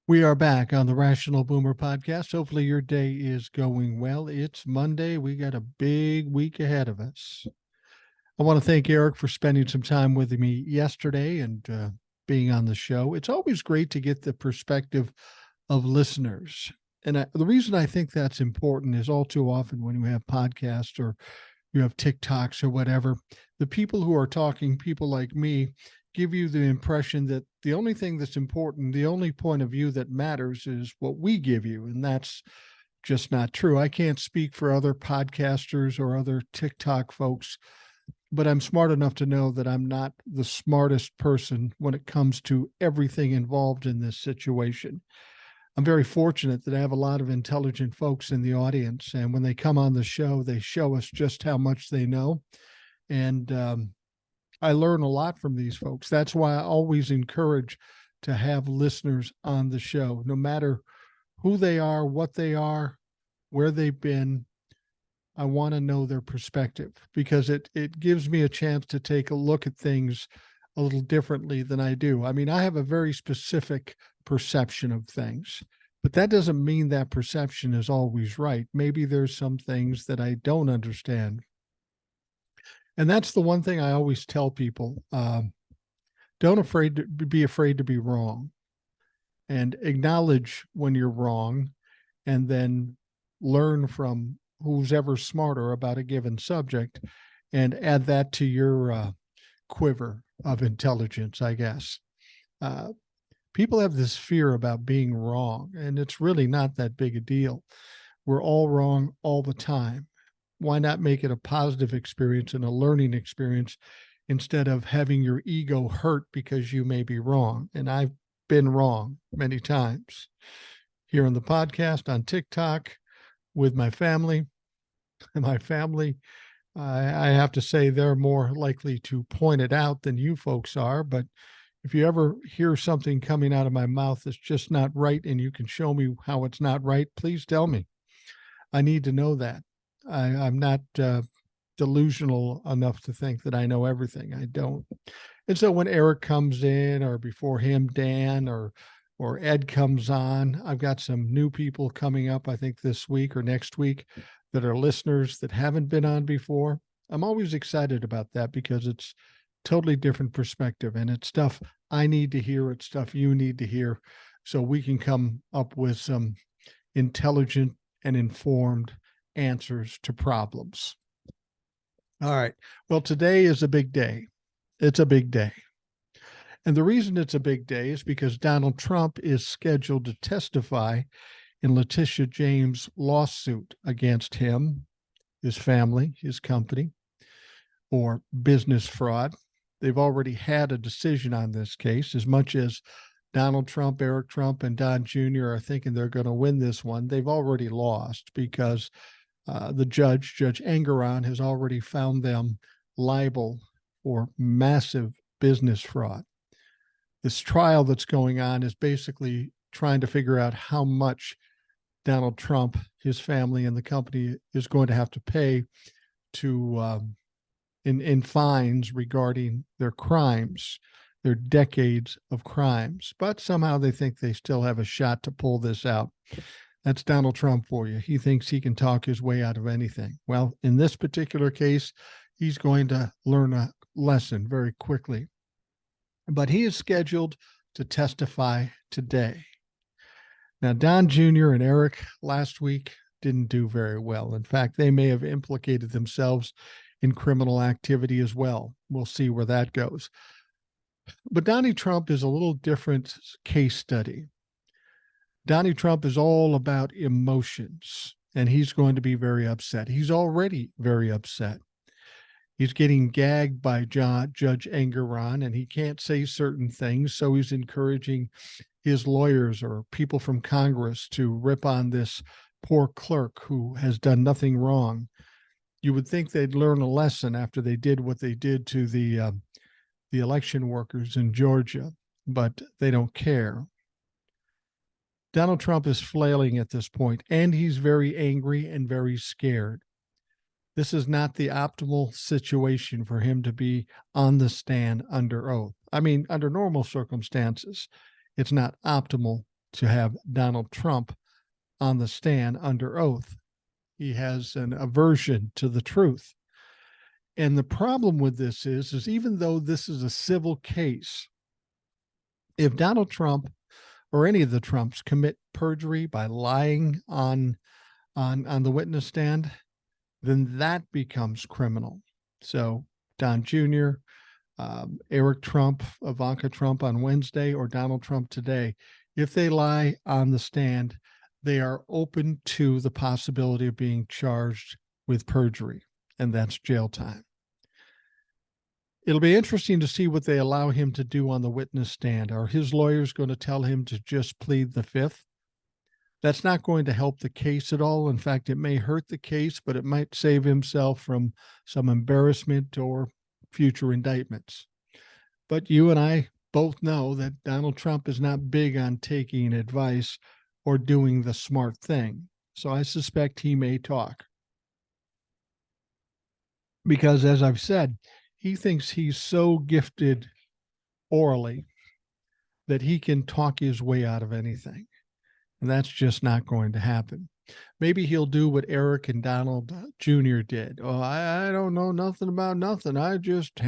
We are back on the Rational Boomer podcast. Hopefully your day is going well. It's Monday. We got a big week ahead of us. I want to thank Eric for spending some time with me yesterday and being on the show. It's always great to get the perspective of listeners. And the reason I think that's important is all too often when you have podcasts or you have TikToks or whatever, the people who are talking, people like me, give you the impression that the only thing that's important, the only point of view that matters is what we give you. And that's just not true. I can't speak for other podcasters or other TikTok folks, but I'm smart enough to know that I'm not the smartest person when it comes to everything involved in this situation. I'm very fortunate that I have a lot of intelligent folks in the audience. And when they come on the show, they show us just how much they know. And I learn a lot from these folks. That's why I always encourage to have listeners on the show, no matter who they are, what they are, where they've been. I want to know their perspective because it gives me a chance to take a look at things a little differently than I do. I mean, I have a very specific perception of things, but that doesn't mean that perception is always right. Maybe there's some things that I don't understand. And that's the one thing I always tell people. Don't be afraid to be wrong, and acknowledge when you're wrong, and then learn from who's ever smarter about a given subject and add that to your quiver of intelligence, I guess. People have this fear about being wrong, and it's really not that big a deal. We're all wrong all the time. Why not make it a positive experience and a learning experience instead of having your ego hurt because you may be wrong? And I've been wrong many times here on the podcast, on TikTok, with my family. My family, I have to say, they're more likely to point it out than you folks are. But if you ever hear something coming out of my mouth that's just not right and you can show me how it's not right, please tell me. I need to know that. I'm not delusional enough to think that I know everything. I don't. And so when Eric comes in, or before him, Dan or Ed comes on, I've got some new people coming up, I think this week or next week, that are listeners that haven't been on before. I'm always excited about that because it's totally different perspective, and it's stuff I need to hear. It's stuff you need to hear, so we can come up with some intelligent and informed answers to problems. All right. Well, today is a big day. It's a big day. And the reason it's a big day is because Donald Trump is scheduled to testify in Latiticia James' lawsuit against him, his family, his company, for business fraud. They've already had a decision on this case. As much as Donald Trump, Eric Trump, and Don Jr. are thinking they're going to win this one, they've already lost because the Judge Engoron, has already found them liable for massive business fraud. This trial that's going on is basically trying to figure out how much Donald Trump, his family, and the company is going to have to pay to in fines regarding their crimes, their decades of crimes. But somehow they think they still have a shot to pull this out. That's Donald Trump for you. He thinks he can talk his way out of anything. Well, in this particular case, he's going to learn a lesson very quickly. But he is scheduled to testify today. Now, Don Jr. and Eric last week didn't do very well. In fact, they may have implicated themselves in criminal activity as well. We'll see where that goes. But Donnie Trump is a little different case study. Donnie Trump is all about emotions, and he's going to be very upset. He's already very upset. He's getting gagged by Judge Engoron, and he can't say certain things, so he's encouraging his lawyers or people from Congress to rip on this poor clerk who has done nothing wrong. You would think they'd learn a lesson after they did what they did to the election workers in Georgia, but they don't care. Donald Trump is flailing at this point, and he's very angry and very scared. This is not the optimal situation for him to be on the stand under oath. I mean, under normal circumstances, it's not optimal to have Donald Trump on the stand under oath. He has an aversion to the truth. And the problem with this is even though this is a civil case, if Donald Trump or any of the Trumps commit perjury by lying on the witness stand, then that becomes criminal. So Don Jr., Eric Trump, Ivanka Trump on Wednesday, or Donald Trump today, if they lie on the stand, they are open to the possibility of being charged with perjury, and that's jail time. It'll be interesting to see what they allow him to do on the witness stand. Are his lawyers going to tell him to just plead the fifth? That's not going to help the case at all. In fact, it may hurt the case, but it might save himself from some embarrassment or future indictments. But you and I both know that Donald Trump is not big on taking advice or doing the smart thing. So I suspect he may talk. Because as I've said, he thinks he's so gifted orally that he can talk his way out of anything. And that's just not going to happen. Maybe he'll do what Eric and Donald Jr. did. Oh, I don't know nothing about nothing. I just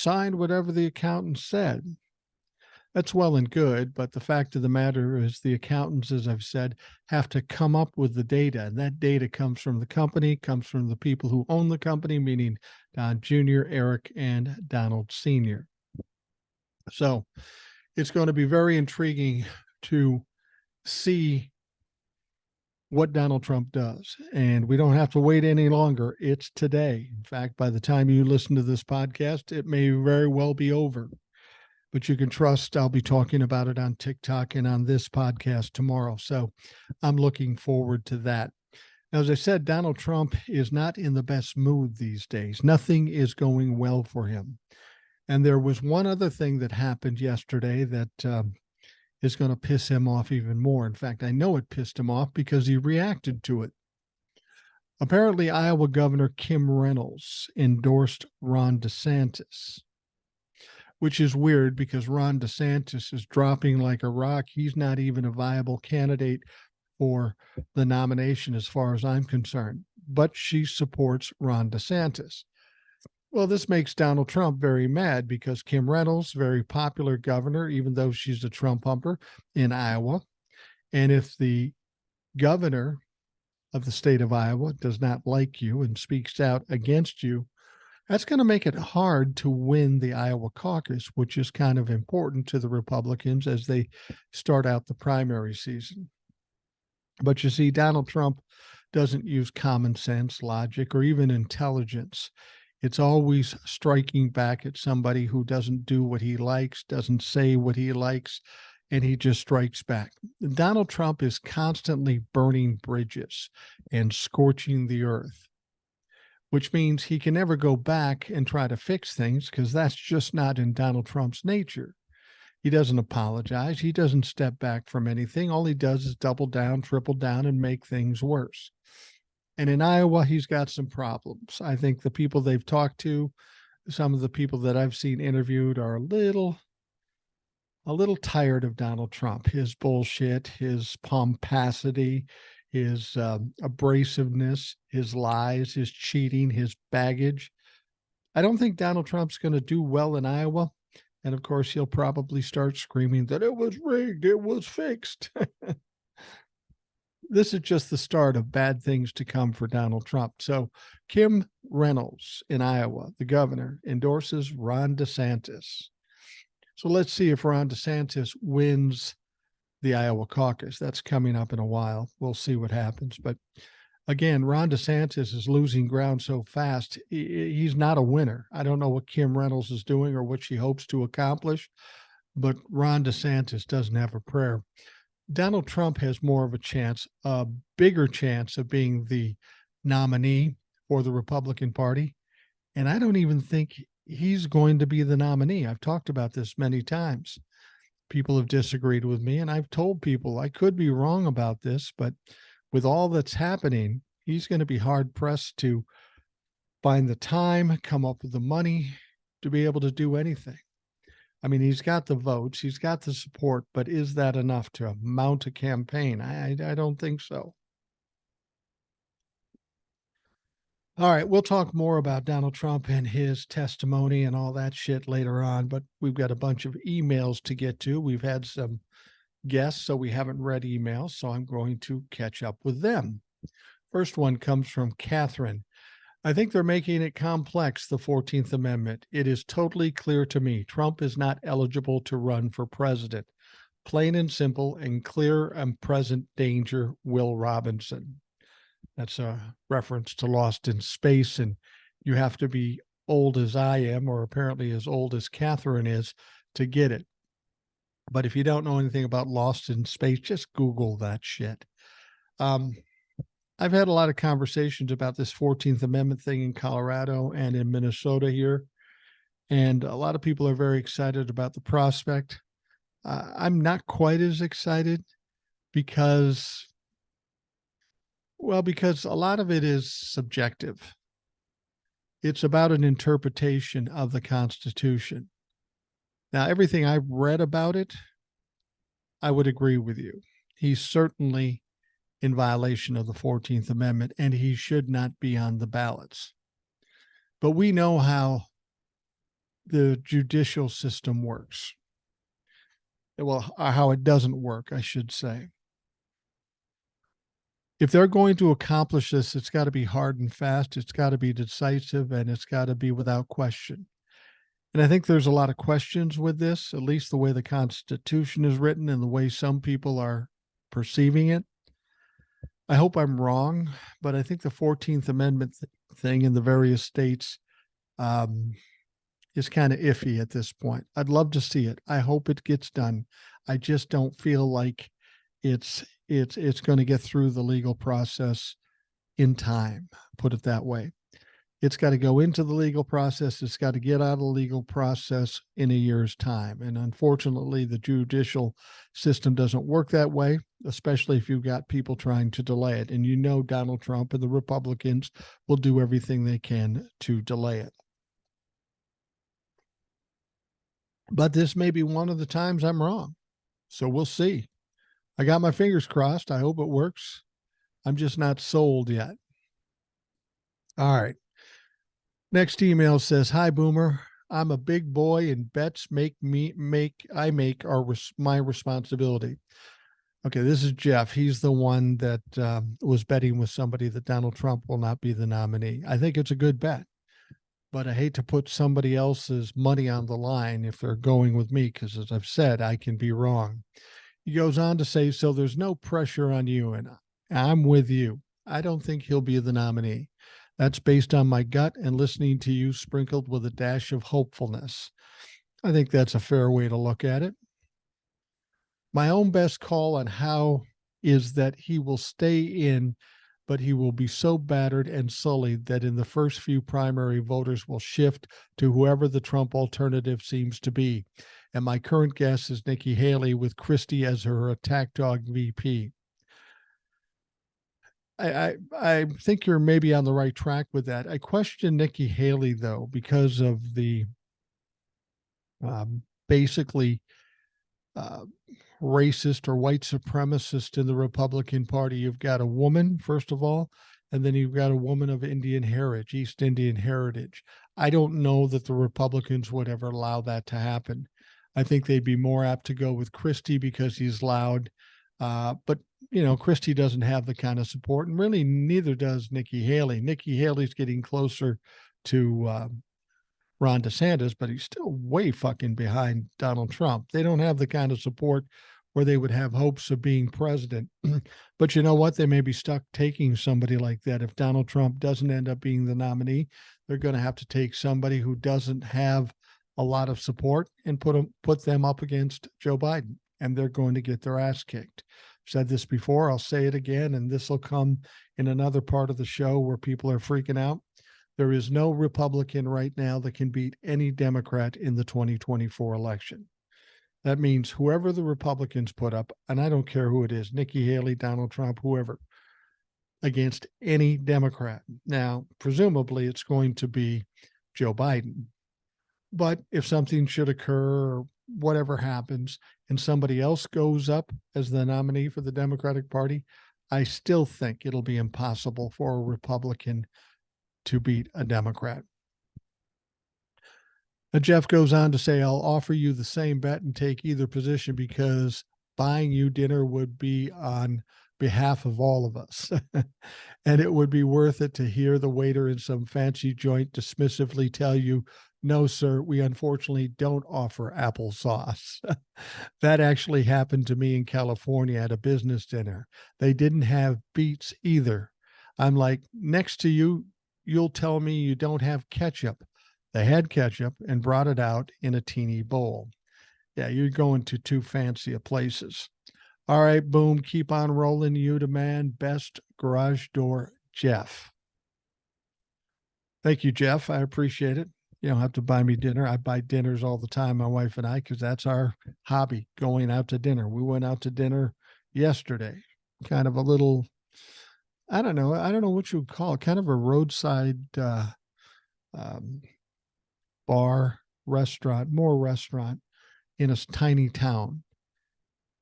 signed whatever the accountant said. That's well and good, but the fact of the matter is the accountants, as I've said, have to come up with the data, and that data comes from the company, comes from the people who own the company, meaning Don Jr., Eric, and Donald Sr. So it's going to be very intriguing to see what Donald Trump does. And we don't have to wait any longer. It's today. In fact, by the time you listen to this podcast, it may very well be over. But you can trust I'll be talking about it on TikTok and on this podcast tomorrow. So I'm looking forward to that. Now, as I said, Donald Trump is not in the best mood these days. Nothing is going well for him. And there was one other thing that happened yesterday that is going to piss him off even more. In fact, I know it pissed him off because he reacted to it. Apparently, Iowa Governor Kim Reynolds endorsed Ron DeSantis, which is weird because Ron DeSantis is dropping like a rock. He's not even a viable candidate for the nomination as far as I'm concerned, but she supports Ron DeSantis. Well, this makes Donald Trump very mad because Kim Reynolds, very popular governor, even though she's a Trump humper in Iowa. And if the governor of the state of Iowa does not like you and speaks out against you, that's going to make it hard to win the Iowa caucus, which is kind of important to the Republicans as they start out the primary season. But you see, Donald Trump doesn't use common sense, logic, or even intelligence. It's always striking back at somebody who doesn't do what he likes, doesn't say what he likes, and he just strikes back. Donald Trump is constantly burning bridges and scorching the earth, which means he can never go back and try to fix things because that's just not in Donald Trump's nature. He doesn't apologize. He doesn't step back from anything. All he does is double down, triple down, and make things worse. And in Iowa, he's got some problems. I think the people they've talked to, some of the people that I've seen interviewed are a little tired of Donald Trump, his bullshit, his pomposity, his abrasiveness, his lies, his cheating, his baggage. I don't think Donald Trump's going to do well in Iowa. And of course, he'll probably start screaming that it was rigged, it was fixed. This is just the start of bad things to come for Donald Trump. So Kim Reynolds in Iowa, the governor, endorses Ron DeSantis. So let's see if Ron DeSantis wins the Iowa caucus. That's coming up in a while. We'll see what happens. But again, Ron DeSantis is losing ground so fast. He's not a winner. I don't know what Kim Reynolds is doing or what she hopes to accomplish, but Ron DeSantis doesn't have a prayer. Donald Trump has more of a chance, a bigger chance of being the nominee for the Republican Party. And I don't even think he's going to be the nominee. I've talked about this many times. People have disagreed with me, and I've told people I could be wrong about this, but with all that's happening, he's going to be hard pressed to find the time, come up with the money to be able to do anything. I mean, he's got the votes, he's got the support, but is that enough to mount a campaign? I don't think so. All right, we'll talk more about Donald Trump and his testimony and all that shit later on, but we've got a bunch of emails to get to. We've had some guests, so we haven't read emails, so I'm going to catch up with them. First one comes from Catherine. I think they're making it complex, the 14th Amendment. It is totally clear to me Trump is not eligible to run for president. Plain and simple and clear and present danger, Will Robinson. That's a reference to Lost in Space, and you have to be old as I am, or apparently as old as Catherine is, to get it. But if you don't know anything about Lost in Space, just Google that shit. I've had a lot of conversations about this 14th Amendment thing in Colorado and in Minnesota here, and a lot of people are very excited about the prospect. I'm not quite as excited because a lot of it is subjective. It's about an interpretation of the Constitution. Now, everything I've read about it, I would agree with you. He's certainly in violation of the 14th Amendment, and he should not be on the ballots. But we know how the judicial system works. Well, how it doesn't work, I should say. If they're going to accomplish this, it's got to be hard and fast, it's got to be decisive, and it's got to be without question. And I think there's a lot of questions with this, at least the way the Constitution is written and the way some people are perceiving it. I hope I'm wrong, but I think the 14th Amendment thing in the various states is kind of iffy at this point. I'd love to see it. I hope it gets done. I just don't feel like it's going to get through the legal process in time, put it that way. It's got to go into the legal process. It's got to get out of the legal process in a year's time. And unfortunately, the judicial system doesn't work that way, especially if you've got people trying to delay it. And you know Donald Trump and the Republicans will do everything they can to delay it. But this may be one of the times I'm wrong. So we'll see. I got my fingers crossed. I hope it works. I'm just not sold yet. All right. Next email says, "Hi Boomer, I'm a big boy and bets my responsibility." Okay, this is Jeff. He's the one that was betting with somebody that Donald Trump will not be the nominee. I think it's a good bet, but I hate to put somebody else's money on the line if they're going with me, because as I've said, I can be wrong. He goes on to say, "So there's no pressure on you, and I'm with you. I don't think he'll be the nominee. That's based on my gut and listening to you sprinkled with a dash of hopefulness." I think that's a fair way to look at it. My own best call on how is that he will stay in, but he will be so battered and sullied that in the first few primary voters will shift to whoever the Trump alternative seems to be. And my current guess is Nikki Haley with Christie as her attack dog VP. I think you're maybe on the right track with that. I question Nikki Haley, though, because of the basically racist or white supremacist in the Republican Party. You've got a woman, first of all, and then you've got a woman of Indian heritage, East Indian heritage. I don't know that the Republicans would ever allow that to happen. I think they'd be more apt to go with Christie because he's loud. But Christie doesn't have the kind of support, and really neither does Nikki Haley. Nikki Haley's getting closer to Ron DeSantis, but he's still way fucking behind Donald Trump. They don't have the kind of support where they would have hopes of being president. But you know what? They may be stuck taking somebody like that. If Donald Trump doesn't end up being the nominee, they're going to have to take somebody who doesn't have a lot of support and put them up against Joe Biden, and they're going to get their ass kicked. I've said this before, I'll say it again, and this will come in another part of the show where people are freaking out. There is no Republican right now that can beat any Democrat in the 2024 election. That means whoever the Republicans put up, and I don't care who it is, Nikki Haley, Donald Trump, whoever, against any Democrat. Now, presumably it's going to be Joe Biden, But if something should occur or whatever happens and somebody else goes up as the nominee for the Democratic Party, I still think it'll be impossible for a Republican to beat a Democrat. Jeff goes on to say, I'll offer you the same bet and take either position because buying you dinner would be on behalf of all of us. And it would be worth it to hear the waiter in some fancy joint dismissively tell you, no, sir, we unfortunately don't offer applesauce. That actually happened to me in California at a business dinner. They didn't have beets either. I'm like, next to you, you'll tell me you don't have ketchup. They had ketchup and brought it out in a teeny bowl. Yeah, you're going to too fancy of places. All right, boom, keep on rolling. You demand best garage door, Jeff. Thank you, Jeff. I appreciate it. You don't have to buy me dinner. I buy dinners all the time, my wife and I, because that's our hobby, going out to dinner. We went out to dinner yesterday, kind of a little, I don't know what you would call it, kind of a roadside um, bar, restaurant, more restaurant in a tiny town.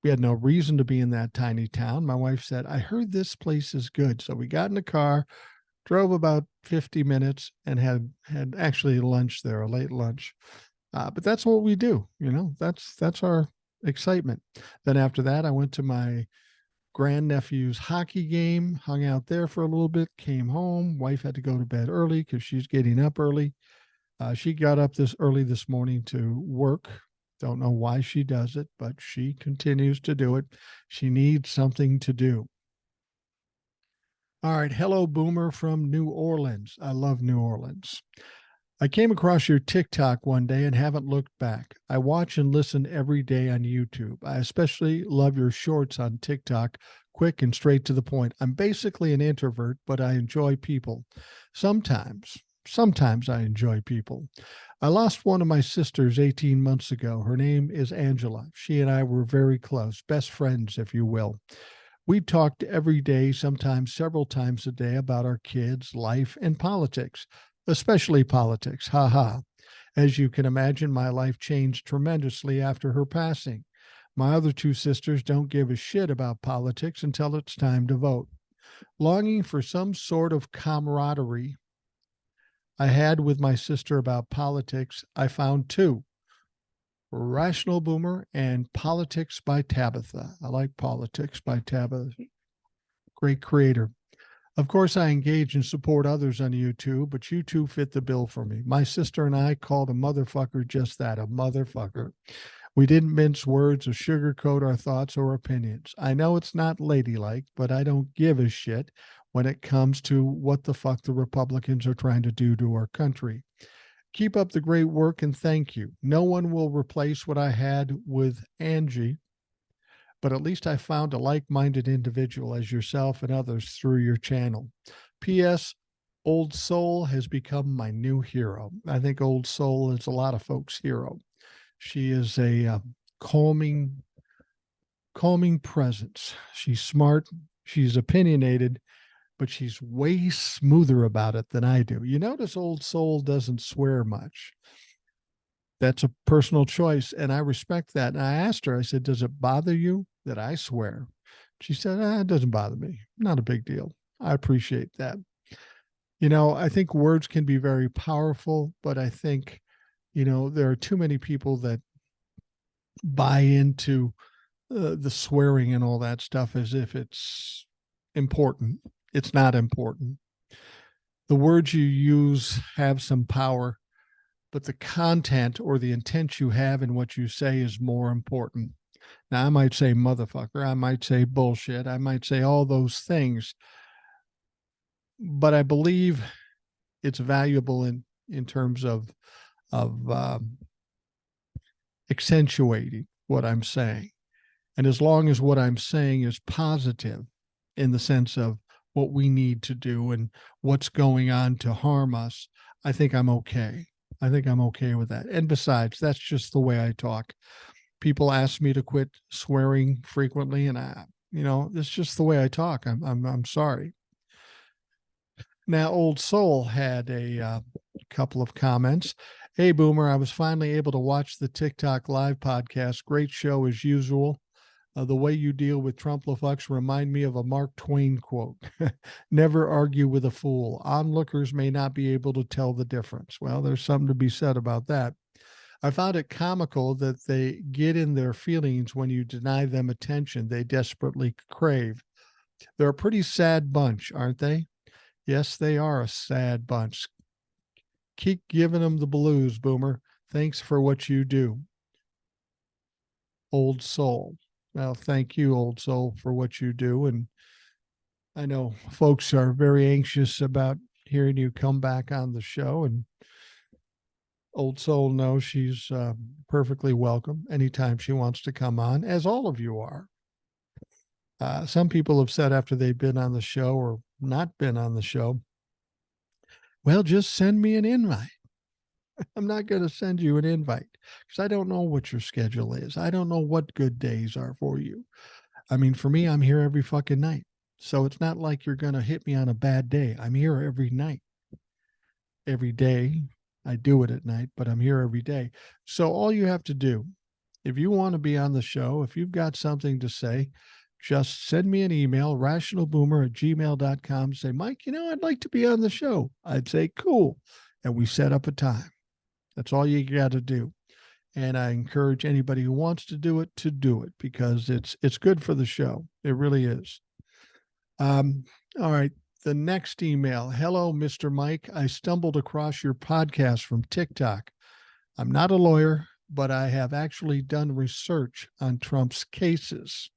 We had no reason to be in that tiny town. My wife said, I heard this place is good. So we got in the car, drove about 50 minutes and had actually lunch there, a late lunch. But that's what we do. That's our excitement. Then after that, I went to my grandnephew's hockey game, hung out there for a little bit, came home. Wife had to go to bed early because she's getting up early. She got up this early this morning to work. Don't know why she does it, but she continues to do it. She needs something to do. All right. Hello, Boomer from New Orleans. I love New Orleans. I came across your TikTok one day and haven't looked back. I watch and listen every day on YouTube. I especially love your shorts on TikTok, quick and straight to the point. I'm basically an introvert, but I enjoy people. Sometimes I enjoy people. I lost one of my sisters 18 months ago. Her name is Angela. She and I were very close, best friends, if you will. We talked every day, sometimes several times a day, about our kids, life, and politics, especially politics. Ha ha. As you can imagine, my life changed tremendously after her passing. My other two sisters don't give a shit about politics until it's time to vote. Longing for some sort of camaraderie I had with my sister about politics, I found two: Rational Boomer and Politics by Tabitha. I like Politics by Tabitha. Great creator. Of course, I engage and support others on YouTube, but you two fit the bill for me. My sister and I called a motherfucker just that, a motherfucker. We didn't mince words or sugarcoat our thoughts or opinions. I know it's not ladylike, but I don't give a shit when it comes to what the fuck the Republicans are trying to do to our country. Keep up the great work and thank you. No one will replace what I had with Angie, but at least I found a like-minded individual as yourself and others through your channel. P.S. Old Soul has become my new hero. I think Old Soul is a lot of folks' hero. She is a calming presence. She's smart. She's opinionated, but she's way smoother about it than I do. You notice Old Soul doesn't swear much. That's a personal choice, and I respect that. And I asked her, I said, does it bother you that I swear? She said, it doesn't bother me. Not a big deal. I appreciate that. I think words can be very powerful, but I think, there are too many people that buy into the swearing and all that stuff as if it's important. It's not important. The words you use have some power, but the content or the intent you have in what you say is more important. Now, I might say motherfucker, I might say bullshit, I might say all those things, but I believe it's valuable in terms of accentuating what I'm saying. And as long as what I'm saying is positive in the sense of what we need to do and what's going on to harm us, I think I'm okay. I think I'm okay with that. And besides, that's just the way I talk. People ask me to quit swearing frequently, and it's just the way I talk. I'm sorry. Now, Old Soul had a couple of comments, Hey, Boomer, I was finally able to watch the TikTok live podcast. Great show as usual. The way you deal with Trump LaFux remind me of a Mark Twain quote. Never argue with a fool. Onlookers may not be able to tell the difference. Well, there's something to be said about that. I found it comical that they get in their feelings when you deny them attention they desperately crave. They're a pretty sad bunch, aren't they? Yes, they are a sad bunch. Keep giving them the blues, Boomer. Thanks for what you do. Old Soul. Well, thank you, Old Soul, for what you do. And I know folks are very anxious about hearing you come back on the show. And Old Soul knows she's perfectly welcome anytime she wants to come on, as all of you are. Some people have said after they've been on the show or not been on the show, well, just send me an invite. I'm not going to send you an invite because I don't know what your schedule is. I don't know what good days are for you. I mean, for me, I'm here every fucking night. So it's not like you're going to hit me on a bad day. I'm here every night, every day. I do it at night, but I'm here every day. So all you have to do, if you want to be on the show, if you've got something to say, just send me an email, rationalboomer@gmail.com. Say, Mike, I'd like to be on the show. I'd say, cool. And we set up a time. That's all you got to do. And I encourage anybody who wants to do it because it's good for the show. It really is. All right. The next email. Hello, Mr. Mike. I stumbled across your podcast from TikTok. I'm not a lawyer, but I have actually done research on Trump's cases.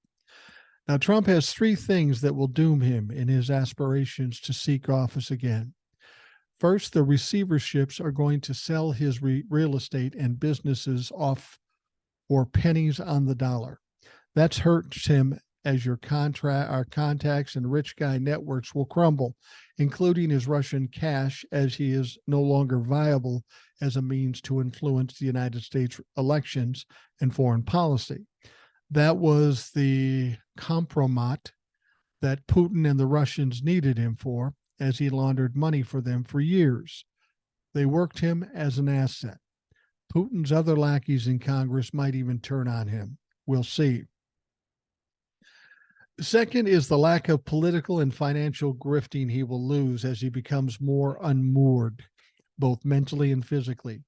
Now, Trump has three things that will doom him in his aspirations to seek office again. First, the receiverships are going to sell his real estate and businesses off for pennies on the dollar. That's hurts him as our contacts and rich guy networks will crumble, including his Russian cash, as he is no longer viable as a means to influence the United States elections and foreign policy. That was the compromat that Putin and the Russians needed him for, as he laundered money for them for years. They worked him as an asset. Putin's other lackeys in Congress might even turn on him. We'll see. Second is the lack of political and financial grifting he will lose as he becomes more unmoored, both mentally and physically.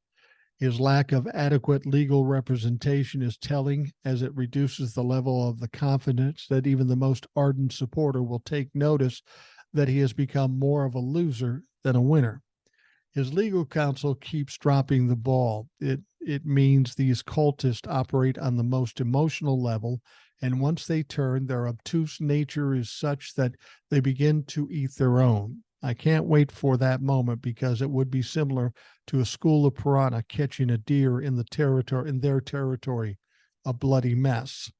His lack of adequate legal representation is telling, as it reduces the level of the confidence that even the most ardent supporter will take notice that he has become more of a loser than a winner. His legal counsel keeps dropping the ball. It means these cultists operate on the most emotional level, and once they turn, their obtuse nature is such that they begin to eat their own. I can't wait for that moment because it would be similar to a school of piranha catching a deer in their territory, a bloody mess.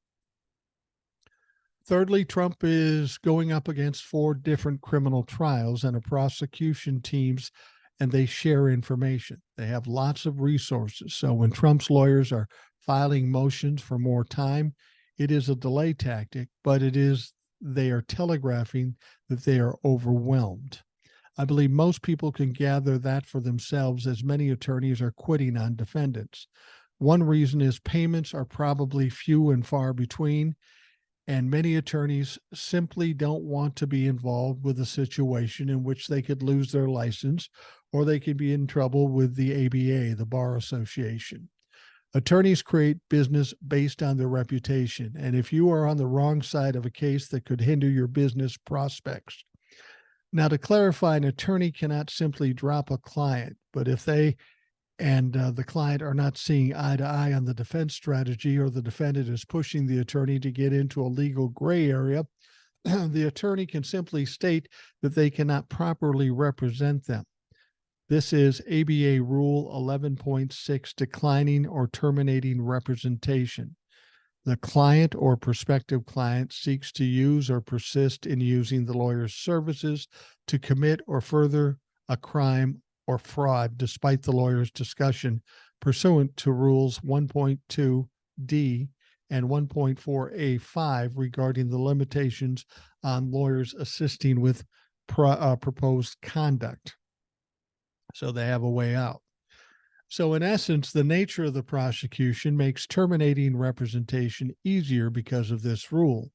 Thirdly, Trump is going up against 4 different criminal trials and a prosecution teams, and they share information. They have lots of resources. So when Trump's lawyers are filing motions for more time, it is a delay tactic, but they are telegraphing that they are overwhelmed. I believe most people can gather that for themselves, as many attorneys are quitting on defendants. One reason is payments are probably few and far between, and many attorneys simply don't want to be involved with a situation in which they could lose their license or they could be in trouble with the ABA, the Bar Association. Attorneys create business based on their reputation, and if you are on the wrong side of a case, that could hinder your business prospects. Now, to clarify, an attorney cannot simply drop a client, but if they and the client are not seeing eye to eye on the defense strategy, or the defendant is pushing the attorney to get into a legal gray area, the attorney can simply state that they cannot properly represent them. This is ABA Rule 11.6, declining or terminating representation. The client or prospective client seeks to use or persist in using the lawyer's services to commit or further a crime or fraud, despite the lawyer's discussion pursuant to Rules 1.2D and 1.4A5 regarding the limitations on lawyers assisting with proposed conduct. So they have a way out. So, in essence, the nature of the prosecution makes terminating representation easier because of this rule.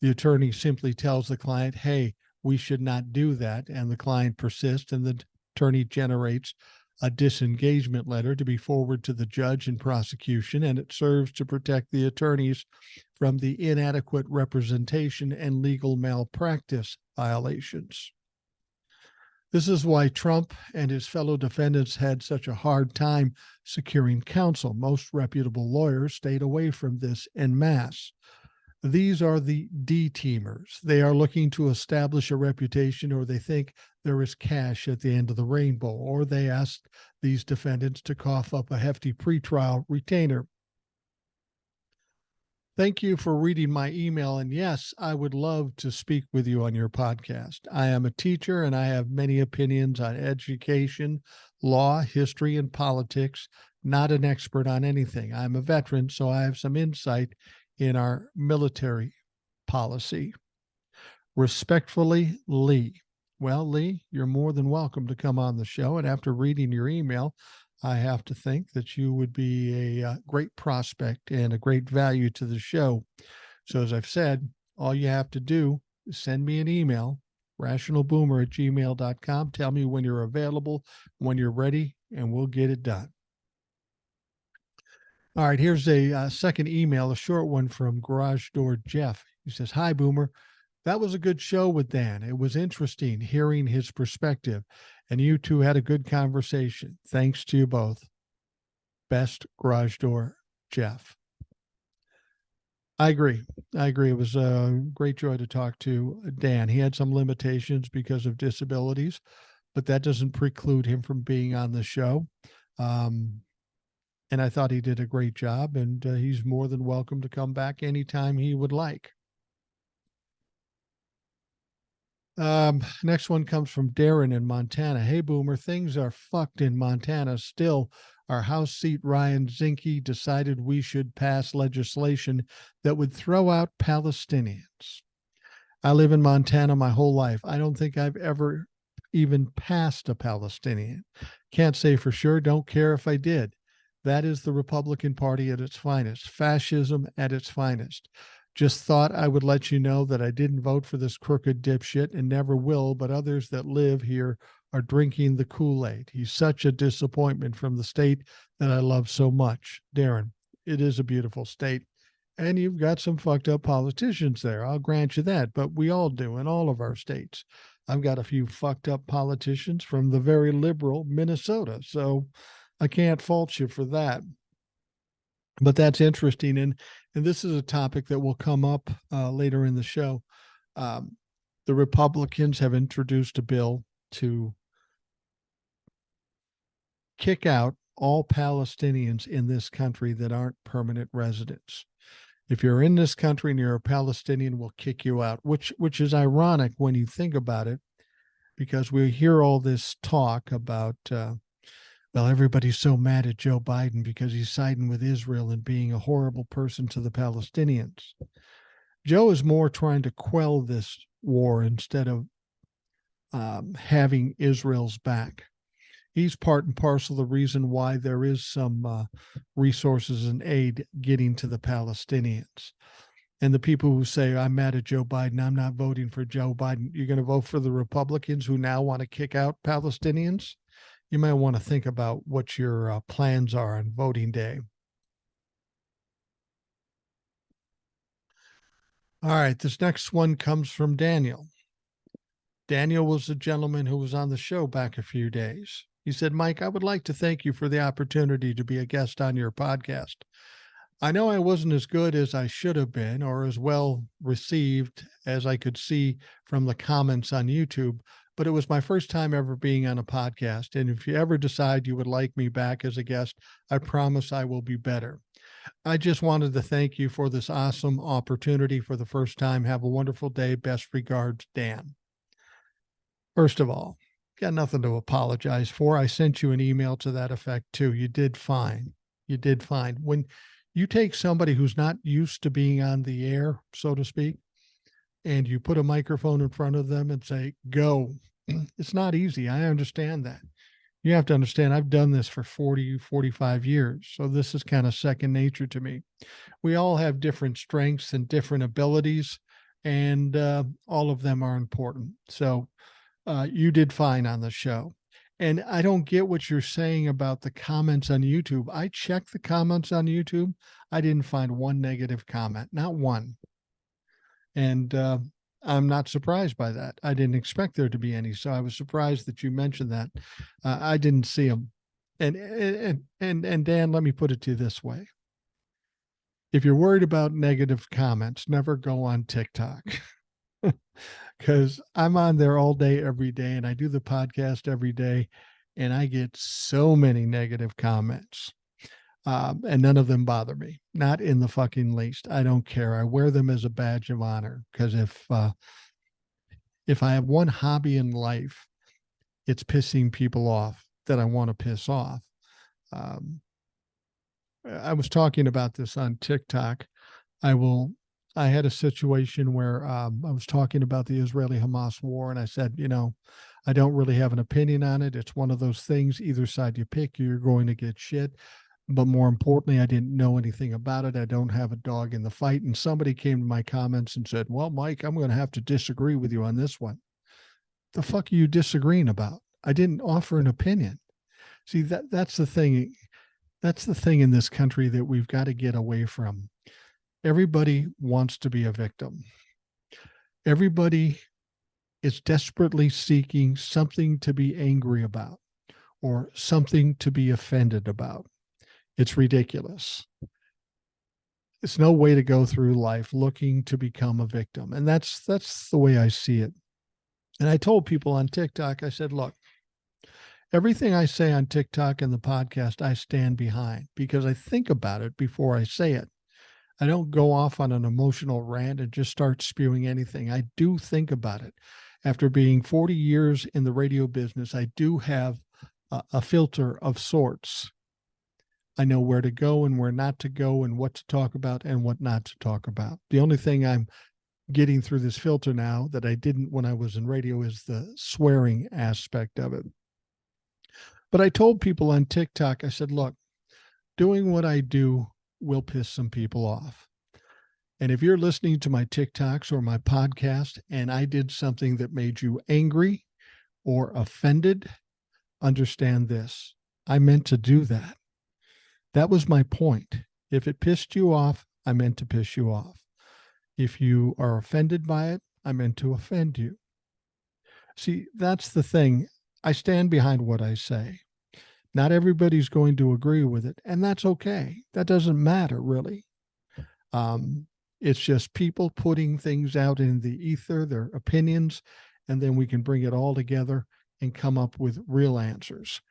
The attorney simply tells the client, hey, we should not do that. And the client persists, and the attorney generates a disengagement letter to be forwarded to the judge in prosecution, and it serves to protect the attorneys from the inadequate representation and legal malpractice violations. This is why Trump and his fellow defendants had such a hard time securing counsel. Most reputable lawyers stayed away from this en masse. These are the D-teamers. They are looking to establish a reputation, or they think there is cash at the end of the rainbow, or they ask these defendants to cough up a hefty pretrial retainer. Thank you for reading my email. And yes, I would love to speak with you on your podcast. I am a teacher and I have many opinions on education, law, history, and politics. Not an expert on anything. I'm a veteran, so I have some insight in our military policy. Respectfully, Lee. Well, Lee, you're more than welcome to come on the show. And after reading your email, I have to think that you would be a great prospect and a great value to the show. So as I've said, all you have to do is send me an email, rationalboomer@gmail.com. Tell me when you're available, when you're ready, and we'll get it done. All right, here's a second email, a short one from Garage Door Jeff. He says, hi, Boomer. That was a good show with Dan. It was interesting hearing his perspective, and you two had a good conversation. Thanks to you both. Best, Garage Door Jeff. I agree. It was a great joy to talk to Dan. He had some limitations because of disabilities, but that doesn't preclude him from being on the show. And I thought he did a great job, and he's more than welcome to come back anytime he would like. Next one comes from Darren in Montana. Hey, Boomer, things are fucked in Montana still. Our House seat, Ryan Zinke, decided we should pass legislation that would throw out Palestinians. I live in Montana my whole life. I don't think I've ever even passed a Palestinian. Can't say for sure. Don't care if I did. That is the Republican Party at its finest, fascism at its finest. Just thought I would let you know that I didn't vote for this crooked dipshit and never will, but others that live here are drinking the Kool-Aid. He's such a disappointment from the state that I love so much. Darren, it is a beautiful state, and you've got some fucked up politicians there. I'll grant you that, but we all do in all of our states. I've got a few fucked up politicians from the very liberal Minnesota, so I can't fault you for that. But that's interesting, and this is a topic that will come up later in the show. The Republicans have introduced a bill to kick out all Palestinians in this country that aren't permanent residents. If you're in this country and you're a Palestinian, we'll kick you out, which is ironic when you think about it, because we hear all this talk about well, everybody's so mad at Joe Biden because he's siding with Israel and being a horrible person to the Palestinians. Joe is more trying to quell this war instead of having Israel's back. He's part and parcel of the reason why there is some resources and aid getting to the Palestinians. And the people who say, I'm mad at Joe Biden, I'm not voting for Joe Biden, you're going to vote for the Republicans who now want to kick out Palestinians? You might want to think about what your plans are on voting day. All right, this next one comes from Daniel. Daniel was the gentleman who was on the show back a few days. He said, Mike, I would like to thank you for the opportunity to be a guest on your podcast. I know I wasn't as good as I should have been or as well received as I could see from the comments on YouTube, but it was my first time ever being on a podcast. And if you ever decide you would like me back as a guest, I promise I will be better. I just wanted to thank you for this awesome opportunity for the first time. Have a wonderful day. Best regards, Dan. First of all, got nothing to apologize for. I sent you an email to that effect too. You did fine. You did fine. When you take somebody who's not used to being on the air, so to speak, and you put a microphone in front of them and say, go, it's not easy. I understand that. You have to understand, I've done this for 40, 45 years. So this is kind of second nature to me. We all have different strengths and different abilities, and all of them are important. So you did fine on the show. And I don't get what you're saying about the comments on YouTube. I checked the comments on YouTube. I didn't find one negative comment, not one. And I'm not surprised by that. I didn't expect there to be any. So I was surprised that you mentioned that. I didn't see them. And Dan, let me put it to you this way. If you're worried about negative comments, never go on TikTok. Because I'm on there all day, every day, and I do the podcast every day, and I get so many negative comments. And none of them bother me, not in the fucking least. I don't care. I wear them as a badge of honor, because if I have one hobby in life, it's pissing people off that I want to piss off. I was talking about this on TikTok. I had a situation where I was talking about the Israeli-Hamas war, and I said, I don't really have an opinion on it. It's one of those things, either side you pick, you're going to get shit. But more importantly, I didn't know anything about it. I don't have a dog in the fight. And somebody came to my comments and said, well, Mike, I'm going to have to disagree with you on this one. The fuck are you disagreeing about? I didn't offer an opinion. See, that's the thing. That's the thing in this country that we've got to get away from. Everybody wants to be a victim. Everybody is desperately seeking something to be angry about or something to be offended about. It's ridiculous. It's no way to go through life looking to become a victim. And that's the way I see it. And I told people on TikTok, I said, look, everything I say on TikTok and the podcast, I stand behind because I think about it before I say it. I don't go off on an emotional rant and just start spewing anything. I do think about it. After being 40 years in the radio business, I do have a filter of sorts. I know where to go and where not to go and what to talk about and what not to talk about. The only thing I'm getting through this filter now that I didn't when I was in radio is the swearing aspect of it. But I told people on TikTok, I said, look, doing what I do will piss some people off. And if you're listening to my TikToks or my podcast and I did something that made you angry or offended, understand this. I meant to do that. That was my point. If it pissed you off, I meant to piss you off. If you are offended by it, I meant to offend you. See, that's the thing. I stand behind what I say. Not everybody's going to agree with it, and that's okay. That doesn't matter, really. It's just people putting things out in the ether, their opinions, and then we can bring it all together and come up with real answers.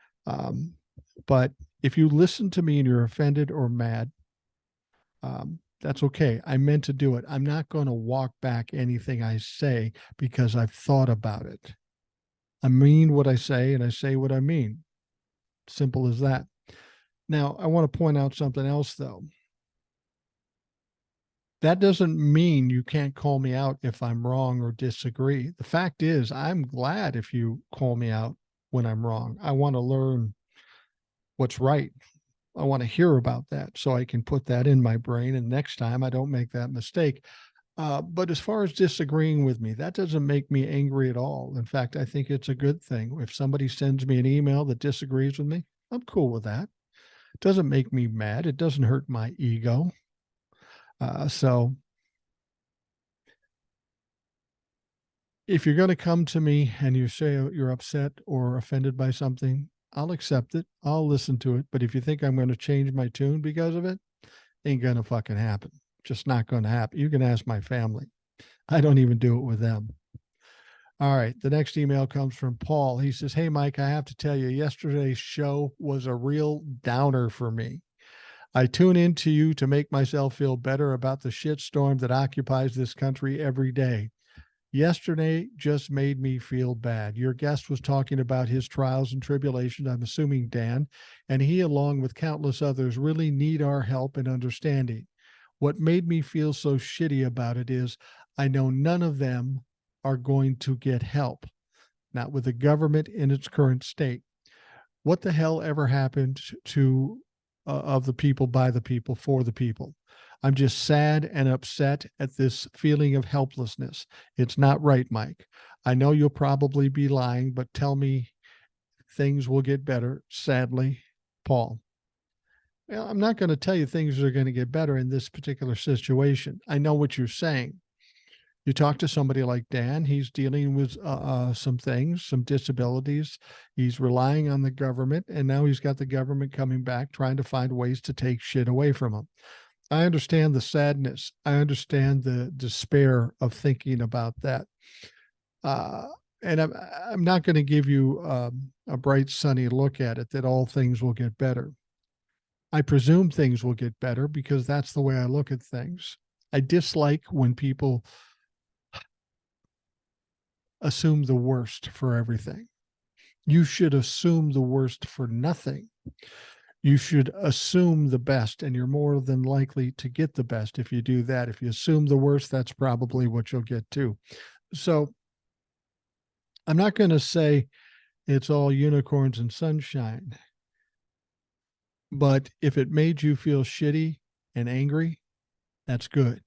But if you listen to me and you're offended or mad, that's okay. I meant to do it. I'm not going to walk back anything I say because I've thought about it. I mean what I say and I say what I mean. Simple as that. Now, I want to point out something else, though. That doesn't mean you can't call me out if I'm wrong or disagree. The fact is, I'm glad if you call me out when I'm wrong. I want to learn what's right. I want to hear about that so I can put that in my brain. And next time I don't make that mistake. But as far as disagreeing with me, that doesn't make me angry at all. In fact, I think it's a good thing. If somebody sends me an email that disagrees with me, I'm cool with that. It doesn't make me mad. It doesn't hurt my ego. So if you're going to come to me and you say you're upset or offended by something, I'll accept it. I'll listen to it. But if you think I'm going to change my tune because of it, ain't going to fucking happen. Just not going to happen. You can ask my family. I don't even do it with them. All right. The next email comes from Paul. He says, hey, Mike, I have to tell you, yesterday's show was a real downer for me. I tune into you to make myself feel better about the shitstorm that occupies this country every day. Yesterday just made me feel bad. Your guest was talking about his trials and tribulations, I'm assuming Dan, and he, along with countless others, really need our help and understanding. What made me feel so shitty about it is I know none of them are going to get help, not with the government in its current state. What the hell ever happened to of the people, by the people, for the people? I'm just sad and upset at this feeling of helplessness. It's not right, Mike. I know you'll probably be lying, but tell me things will get better. Sadly, Paul. Well, I'm not going to tell you things are going to get better in this particular situation. I know what you're saying. You talk to somebody like Dan, he's dealing with some things, some disabilities. He's relying on the government, and now he's got the government coming back, trying to find ways to take shit away from him. I understand the sadness. I understand the despair of thinking about that. Uh, and I'm not going to give you a bright, sunny look at it that all things will get better. I presume things will get better because that's the way I look at things. I dislike when people assume the worst for everything. You should assume the worst for nothing. You should assume the best, and you're more than likely to get the best if you do that. If you assume the worst, that's probably what you'll get too. So I'm not going to say it's all unicorns and sunshine, but if it made you feel shitty and angry, that's good.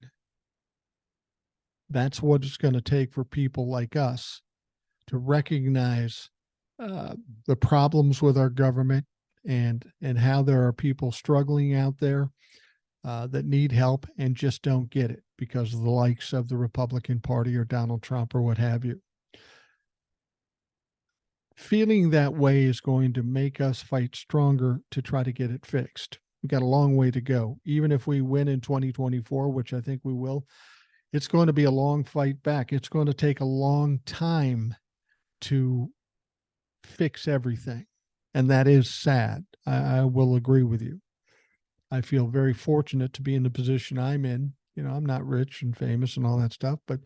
That's what it's going to take for people like us to recognize the problems with our government and how there are people struggling out there that need help and just don't get it because of the likes of the Republican Party or Donald Trump or what have you. Feeling that way is going to make us fight stronger to try to get it fixed. We've got a long way to go. Even if we win in 2024, which I think we will, it's going to be a long fight back. It's going to take a long time to fix everything. And that is sad. I will agree with you. I feel very fortunate to be in the position I'm in. You know, I'm not rich and famous and all that stuff, but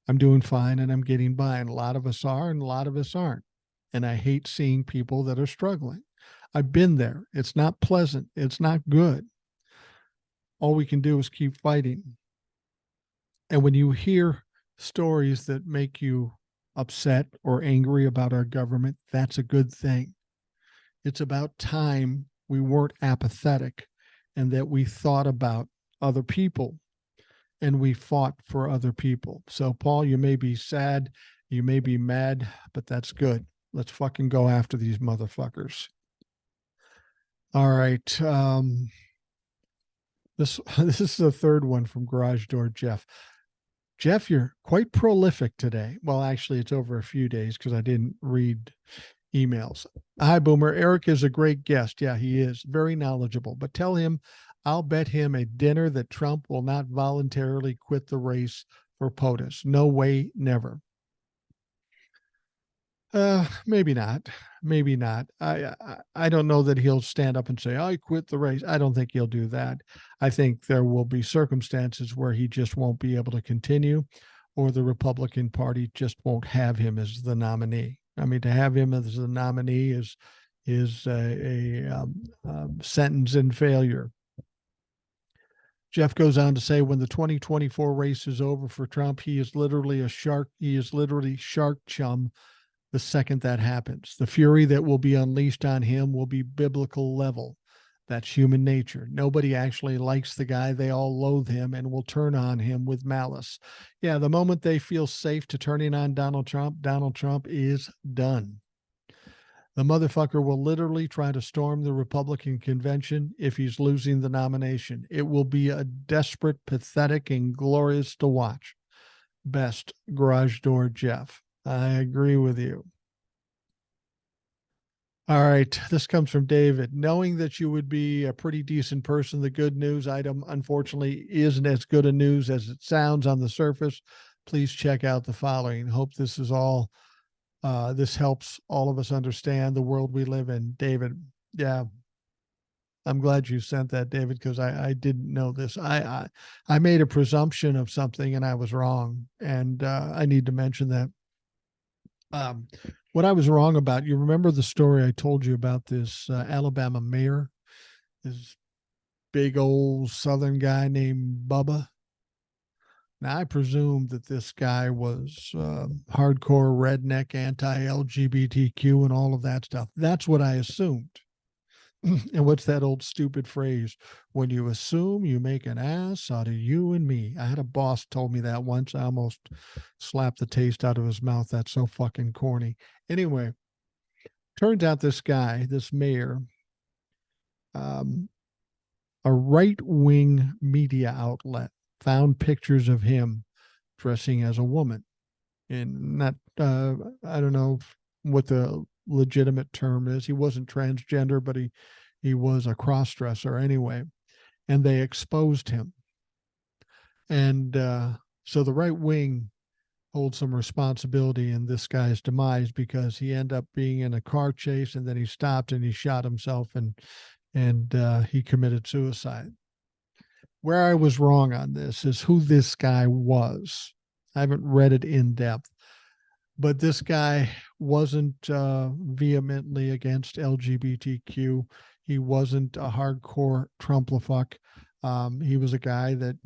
I'm doing fine and I'm getting by. And a lot of us are, and a lot of us aren't. And I hate seeing people that are struggling. I've been there. It's not pleasant. It's not good. All we can do is keep fighting. And when you hear stories that make you upset or angry about our government, that's a good thing. It's about time we weren't apathetic and that we thought about other people and we fought for other people. So, Paul, you may be sad, you may be mad, but that's good. Let's fucking go after these motherfuckers. All right. This is the third one from Garage Door Jeff. Jeff, you're quite prolific today. Well, actually, it's over a few days because I didn't read emails. Hi, Boomer. Eric is a great guest. Yeah, he is very knowledgeable, but tell him I'll bet him a dinner that Trump will not voluntarily quit the race for POTUS. No way, never. Maybe not. Maybe not. I don't know that he'll stand up and say, I quit the race. I don't think he'll do that. I think there will be circumstances where he just won't be able to continue, or the Republican Party just won't have him as the nominee. I mean, to have him as the nominee is a sentence in failure. Jeff goes on to say, when the 2024 race is over for Trump, he is literally a shark. He is literally shark chum the second that happens. The fury that will be unleashed on him will be biblical level. That's human nature. Nobody actually likes the guy. They all loathe him and will turn on him with malice. Yeah, the moment they feel safe to turning on Donald Trump is done. The motherfucker will literally try to storm the Republican convention if he's losing the nomination. It will be a desperate, pathetic, and glorious to watch. Best, Garage Door Jeff. I agree with you. All right. This comes from David. Knowing that you would be a pretty decent person, the good news item, unfortunately, isn't as good a news as it sounds on the surface. Please check out the following. Hope this is all, this helps all of us understand the world we live in. David, yeah, I'm glad you sent that, David, because I didn't know this. I made a presumption of something and I was wrong. And I need to mention that. What I was wrong about, you remember the story I told you about this Alabama mayor, this big old Southern guy named Bubba? Now, I presume that this guy was hardcore redneck, anti-LGBTQ, and all of that stuff. That's what I assumed. And what's that old stupid phrase? When you assume, you make an ass out of you and me. I had a boss told me that once. I almost slapped the taste out of his mouth. That's so fucking corny. Anyway, turns out this guy, this mayor, um, a right-wing media outlet found pictures of him dressing as a woman. And not, I don't know what the legitimate term is. He wasn't transgender, but he was a cross-dresser anyway. And they exposed him. And so the right wing holds some responsibility in this guy's demise, because he ended up being in a car chase, and then he stopped and he shot himself, and he committed suicide. Where I was wrong on this is who this guy was. I haven't read it in depth, but this guy wasn't vehemently against LGBTQ. He wasn't a hardcore Trumplafuck. He was a guy that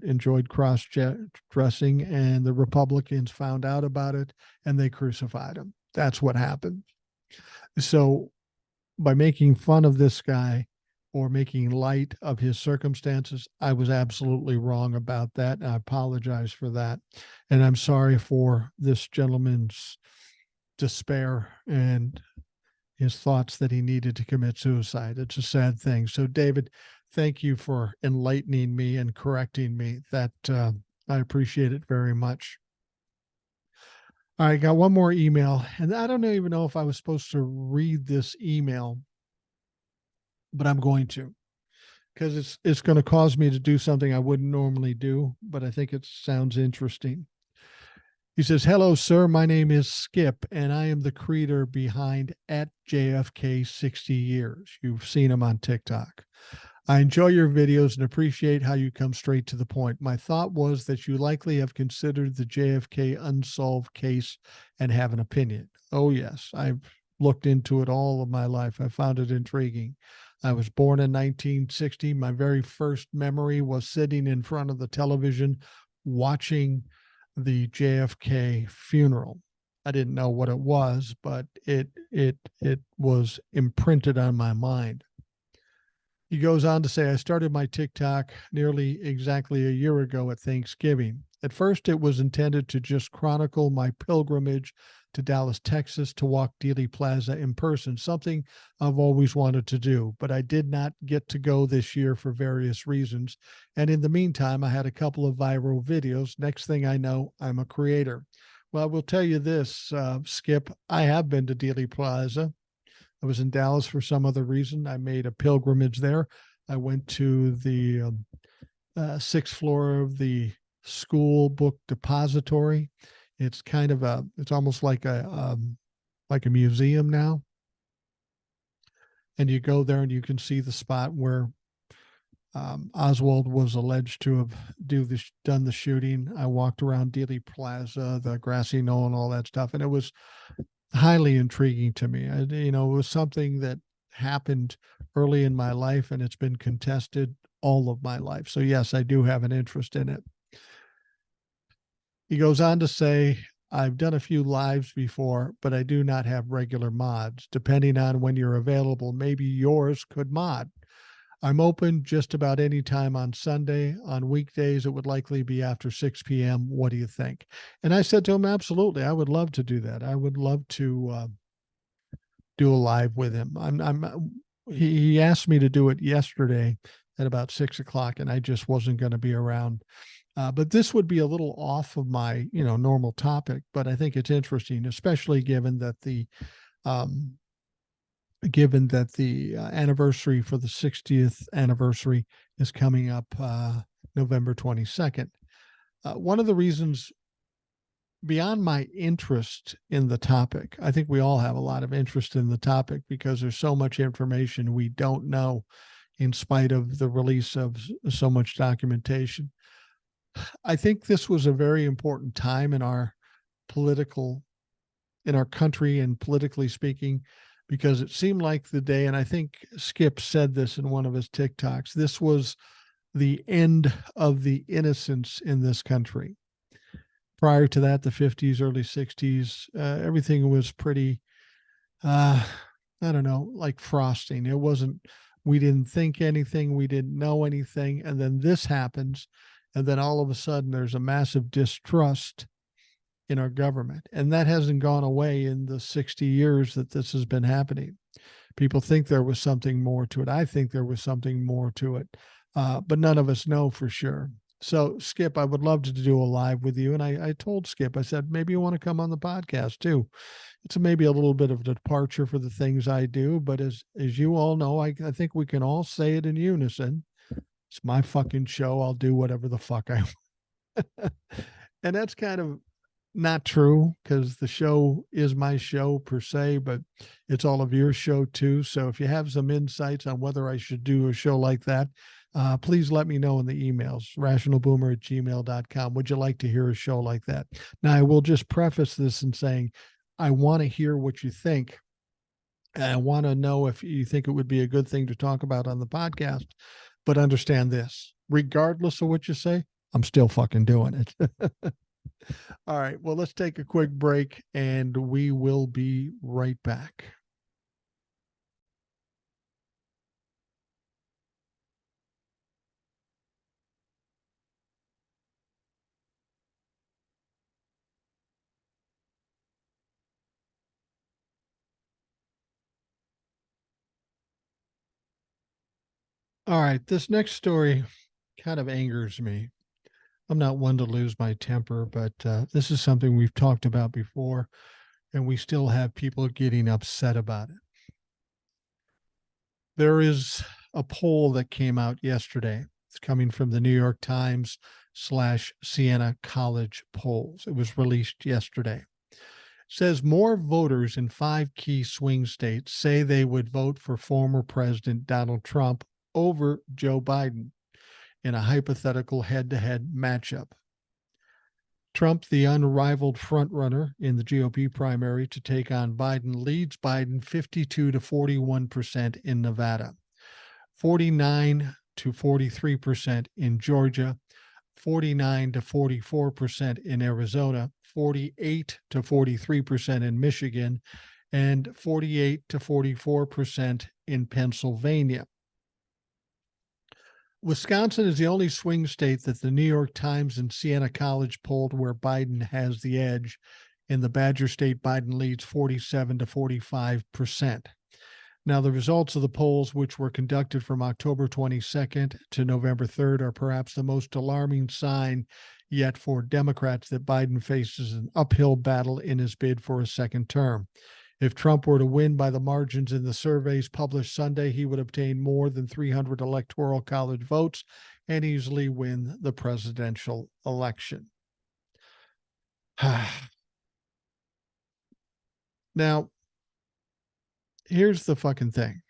enjoyed cross-dressing, and the Republicans found out about it and they crucified him. That's what happened. So by making fun of this guy or making light of his circumstances, I was absolutely wrong about that. I apologize for that. And I'm sorry for this gentleman's despair and his thoughts that he needed to commit suicide. It's a sad thing. So, David, thank you for enlightening me and correcting me. That I appreciate it very much. All right, got one more email, and I don't even know if I was supposed to read this email, but I'm going to, because it's going to cause me to do something I wouldn't normally do, but I think it sounds interesting. He says, "Hello, sir. My name is Skip, and I am the creator behind at JFK 60 Years. You've seen him on TikTok. I enjoy your videos and appreciate how you come straight to the point. My thought was that you likely have considered the JFK unsolved case and have an opinion. Oh, yes. I've looked into it all of my life. I found it intriguing. I was born in 1960. My very first memory was sitting in front of the television watching the JFK funeral. I didn't know what it was, but it was imprinted on my mind." He goes on to say, "I started my TikTok nearly exactly a year ago at Thanksgiving. At first, it was intended to just chronicle my pilgrimage to Dallas, Texas to walk Dealey Plaza in person, something I've always wanted to do, but I did not get to go this year for various reasons. And in the meantime, I had a couple of viral videos. Next thing I know, I'm a creator." Well, I will tell you this, Skip, I have been to Dealey Plaza. I was in Dallas for some other reason. I made a pilgrimage there. I went to the sixth floor of the school book depository. It's kind of it's almost like a museum now. And you go there and you can see the spot where Oswald was alleged to have done the shooting. I walked around Dealey Plaza, the grassy knoll, and all that stuff, and it was highly intriguing to me. It was something that happened early in my life, and it's been contested all of my life. So yes, I do have an interest in it. He goes on to say, "I've done a few lives before, but I do not have regular mods. Depending on when you're available, maybe yours could mod. I'm open just about any time on Sunday. On weekdays, it would likely be after 6 p.m. What do you think?" And I said to him, absolutely, I would love to do that. I would love to do a live with him. He asked me to do it yesterday at about 6 o'clock, and I just wasn't going to be around. But this would be a little off of my, normal topic, but I think it's interesting, especially given that the anniversary for the 60th anniversary is coming up November 22nd. One of the reasons, beyond my interest in the topic, I think we all have a lot of interest in the topic because there's so much information we don't know in spite of the release of so much documentation. I think this was a very important time in our country and politically speaking, because it seemed like the day, and I think Skip said this in one of his TikToks, this was the end of the innocence in this country. Prior to that, the 50s, early 60s, everything was pretty, I don't know, like frosting. It wasn't, we didn't think anything, we didn't know anything. And then this happens. And then all of a sudden, there's a massive distrust in our government. And that hasn't gone away in the 60 years that this has been happening. People think there was something more to it. I think there was something more to it, but none of us know for sure. So, Skip, I would love to do a live with you. And I told Skip, I said, maybe you want to come on the podcast too. It's maybe a little bit of a departure for the things I do, but as you all know, I think we can all say it in unison. It's my fucking show. I'll do whatever the fuck I want. And that's kind of not true, because the show is my show per se, but it's all of your show too. So if you have some insights on whether I should do a show like that, please let me know in the emails, rationalboomer@gmail.com. Would you like to hear a show like that? Now, I will just preface this in saying, I want to hear what you think. And I want to know if you think it would be a good thing to talk about on the podcast. But understand this, regardless of what you say, I'm still fucking doing it. All right. Well, let's take a quick break and we will be right back. All right. This next story kind of angers me. I'm not one to lose my temper, but this is something we've talked about before, and we still have people getting upset about it. There is a poll that came out yesterday. It's coming from the New York Times / Siena College polls. It was released yesterday. It says more voters in 5 key swing states say they would vote for former President Donald Trump over Joe Biden in a hypothetical head-to-head matchup. Trump, the unrivaled frontrunner in the GOP primary to take on Biden, leads Biden 52 to 41% in Nevada, 49 to 43% in Georgia, 49 to 44% in Arizona, 48 to 43% in Michigan, and 48 to 44% in Pennsylvania. Wisconsin is the only swing state that the New York Times and Siena College polled where Biden has the edge. In the Badger State, Biden leads 47 to 45%. Now, the results of the polls, which were conducted from October 22nd to November 3rd, are perhaps the most alarming sign yet for Democrats that Biden faces an uphill battle in his bid for a second term. If Trump were to win by the margins in the surveys published Sunday, he would obtain more than 300 electoral college votes and easily win the presidential election. Now, here's the fucking thing.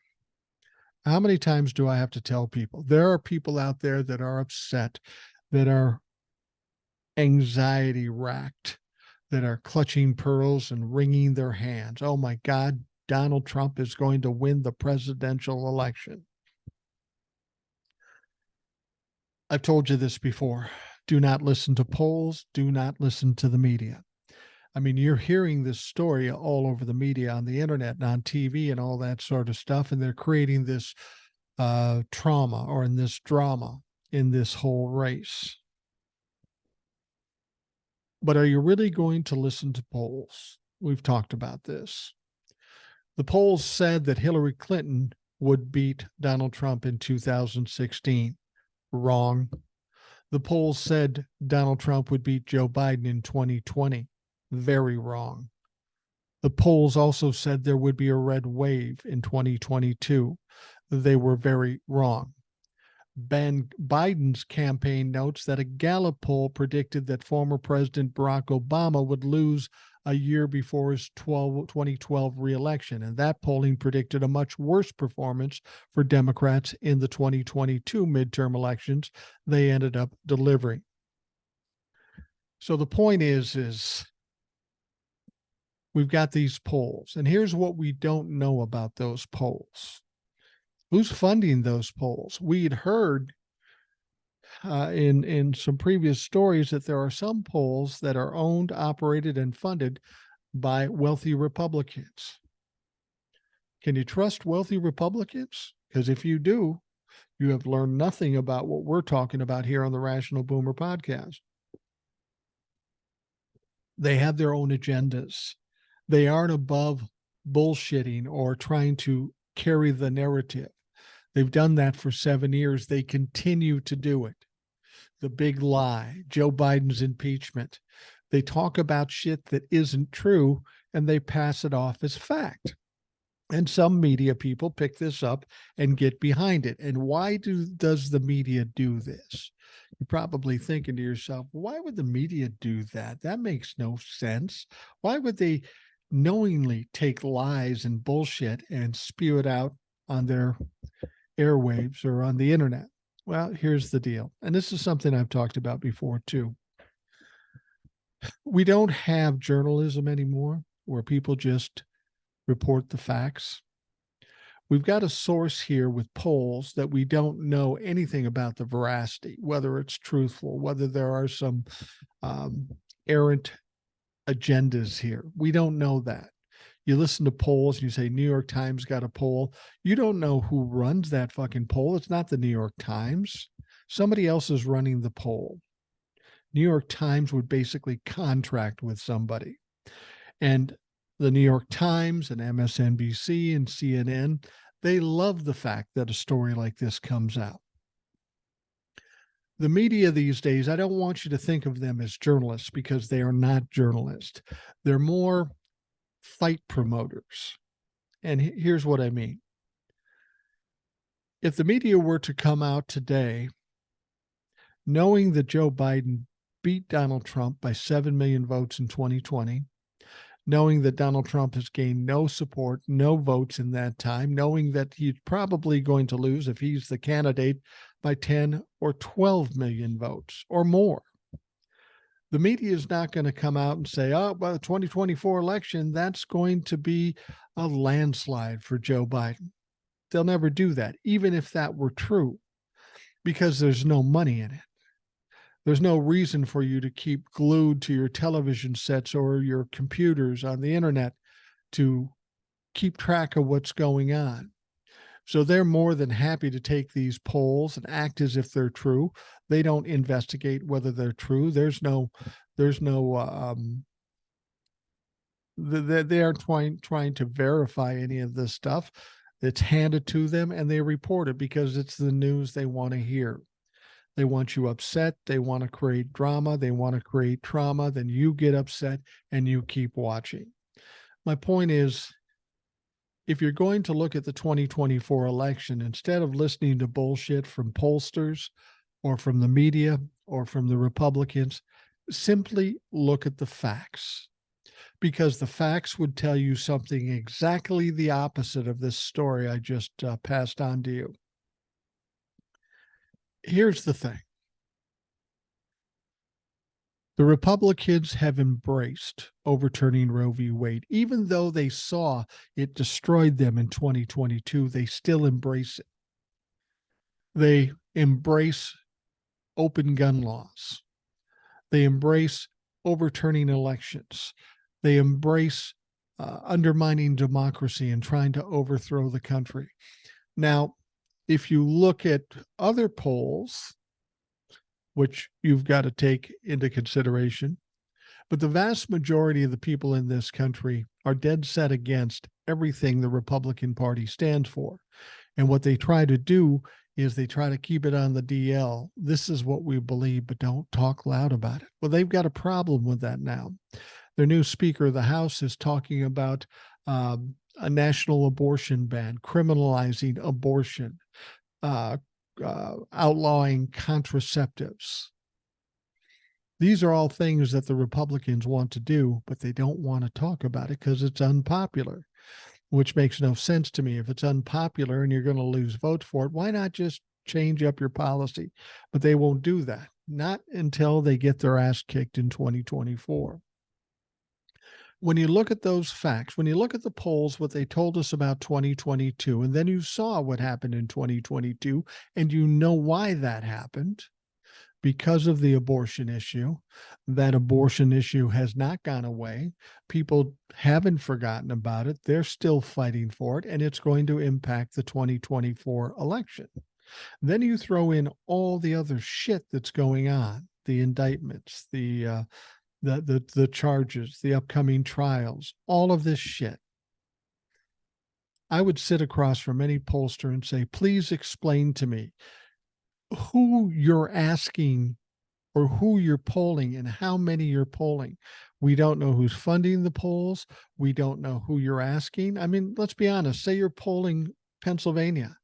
How many times do I have to tell people? There are people out there that are upset, that are anxiety racked, that are clutching pearls and wringing their hands. Oh my God, Donald Trump is going to win the presidential election. I've told you this before. Do not listen to polls. Do not listen to the media. I mean, you're hearing this story all over the media, on the internet and on TV and all that sort of stuff. And they're creating this trauma or in this drama in this whole race. But are you really going to listen to polls? We've talked about this. The polls said that Hillary Clinton would beat Donald Trump in 2016. Wrong. The polls said Donald Trump would beat Joe Biden in 2020. Very wrong. The polls also said there would be a red wave in 2022. They were very wrong. Biden's campaign notes that a Gallup poll predicted that former President Barack Obama would lose a year before his 2012 reelection. And that polling predicted a much worse performance for Democrats in the 2022 midterm elections they ended up delivering. So the point is we've got these polls, and here's what we don't know about those polls. Who's funding those polls? We'd heard in some previous stories that there are some polls that are owned, operated, and funded by wealthy Republicans. Can you trust wealthy Republicans? Because if you do, you have learned nothing about what we're talking about here on the Rational Boomer podcast. They have their own agendas. They aren't above bullshitting or trying to carry the narrative. They've done that for 7 years. They continue to do it. The big lie, Joe Biden's impeachment. They talk about shit that isn't true and they pass it off as fact. And some media people pick this up and get behind it. And why does the media do this? You're probably thinking to yourself, why would the media do that? That makes no sense. Why would they knowingly take lies and bullshit and spew it out on their airwaves or on the internet? Well, here's the deal. And this is something I've talked about before too. We don't have journalism anymore where people just report the facts. We've got a source here with polls that we don't know anything about the veracity, whether it's truthful, whether there are some errant agendas here. We don't know that. You listen to polls and you say, New York Times got a poll. You don't know who runs that fucking poll. It's not the New York Times. Somebody else is running the poll. New York Times would basically contract with somebody. And the New York Times and MSNBC and CNN, they love the fact that a story like this comes out. The media these days, I don't want you to think of them as journalists because they are not journalists. They're more fight promoters. And here's what I mean. If the media were to come out today, knowing that Joe Biden beat Donald Trump by 7 million votes in 2020, knowing that Donald Trump has gained no support, no votes in that time, knowing that he's probably going to lose if he's the candidate by 10 or 12 million votes or more. The media is not going to come out and say, oh, by the 2024 election, that's going to be a landslide for Joe Biden. They'll never do that, even if that were true, because there's no money in it. There's no reason for you to keep glued to your television sets or your computers on the internet to keep track of what's going on. So they're more than happy to take these polls and act as if they're true. They don't investigate whether they're true. They aren't trying to verify any of this stuff. It's handed to them and they report it because it's the news they want to hear. They want you upset. They want to create drama. They want to create trauma. Then you get upset and you keep watching. My point is, if you're going to look at the 2024 election, instead of listening to bullshit from pollsters or from the media or from the Republicans, simply look at the facts. Because the facts would tell you something exactly the opposite of this story I just passed on to you. Here's the thing. The Republicans have embraced overturning Roe v. Wade. Even though they saw it destroyed them in 2022, they still embrace it. They embrace open gun laws. They embrace overturning elections. They embrace undermining democracy and trying to overthrow the country. Now, if you look at other polls, which you've got to take into consideration, but the vast majority of the people in this country are dead set against everything the Republican Party stands for. And what they try to do is they try to keep it on the DL. This is what we believe, but don't talk loud about it. Well, they've got a problem with that now. Their new Speaker of the House is talking about a national abortion ban, criminalizing abortion, outlawing contraceptives. These are all things that the Republicans want to do, but they don't want to talk about it because it's unpopular, which makes no sense to me. If it's unpopular and you're going to lose votes for it, why not just change up your policy? But they won't do that, not until they get their ass kicked in 2024. When you look at those facts, when you look at the polls, what they told us about 2022, and then you saw what happened in 2022, and you know why that happened, because of the abortion issue. That abortion issue has not gone away. People haven't forgotten about it. They're still fighting for it, and it's going to impact the 2024 election. Then you throw in all the other shit that's going on, the indictments, the charges, the upcoming trials, all of this shit. I would sit across from any pollster and say, please explain to me who you're asking or who you're polling and how many you're polling. We don't know who's funding the polls. We don't know who you're asking. I mean, let's be honest. Say you're polling Pennsylvania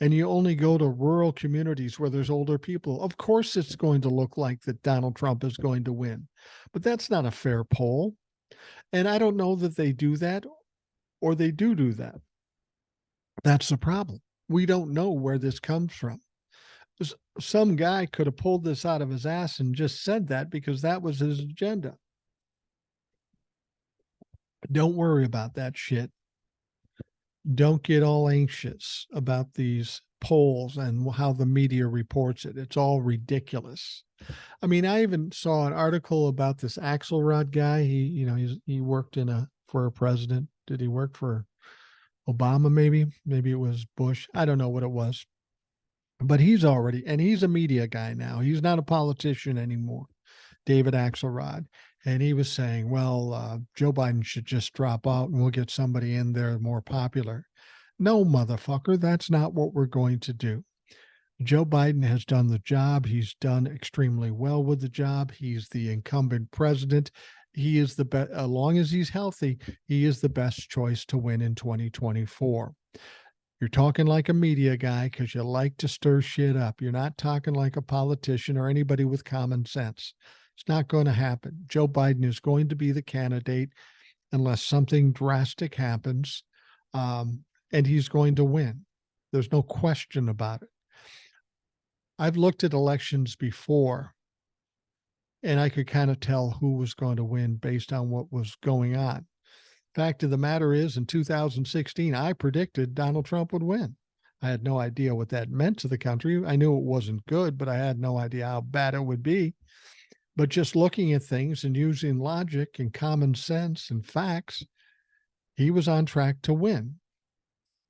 and you only go to rural communities where there's older people. Of course, it's going to look like that Donald Trump is going to win, but that's not a fair poll. And I don't know that they do that or they do that. That's the problem. We don't know where this comes from. Some guy could have pulled this out of his ass and just said that because that was his agenda. Don't worry about that shit. Don't get all anxious about these polls and how the media reports it. It's all ridiculous. I mean, I even saw an article about this Axelrod guy. He worked for a president. Did he work for Obama? Maybe it was Bush. I don't know what it was. But he's a media guy now. He's not a politician anymore, David Axelrod. And he was saying, well, Joe Biden should just drop out and we'll get somebody in there more popular. No, motherfucker, that's not what we're going to do. Joe Biden has done the job. He's done extremely well with the job. He's the incumbent president. He is the best, as long as he's healthy, he is the best choice to win in 2024. You're talking like a media guy because you like to stir shit up. You're not talking like a politician or anybody with common sense. It's not going to happen. Joe Biden is going to be the candidate unless something drastic happens, and he's going to win. There's no question about it. I've looked at elections before, and I could kind of tell who was going to win based on what was going on. Fact of the matter is, in 2016, I predicted Donald Trump would win. I had no idea what that meant to the country. I knew it wasn't good, but I had no idea how bad it would be. But just looking at things and using logic and common sense and facts, he was on track to win.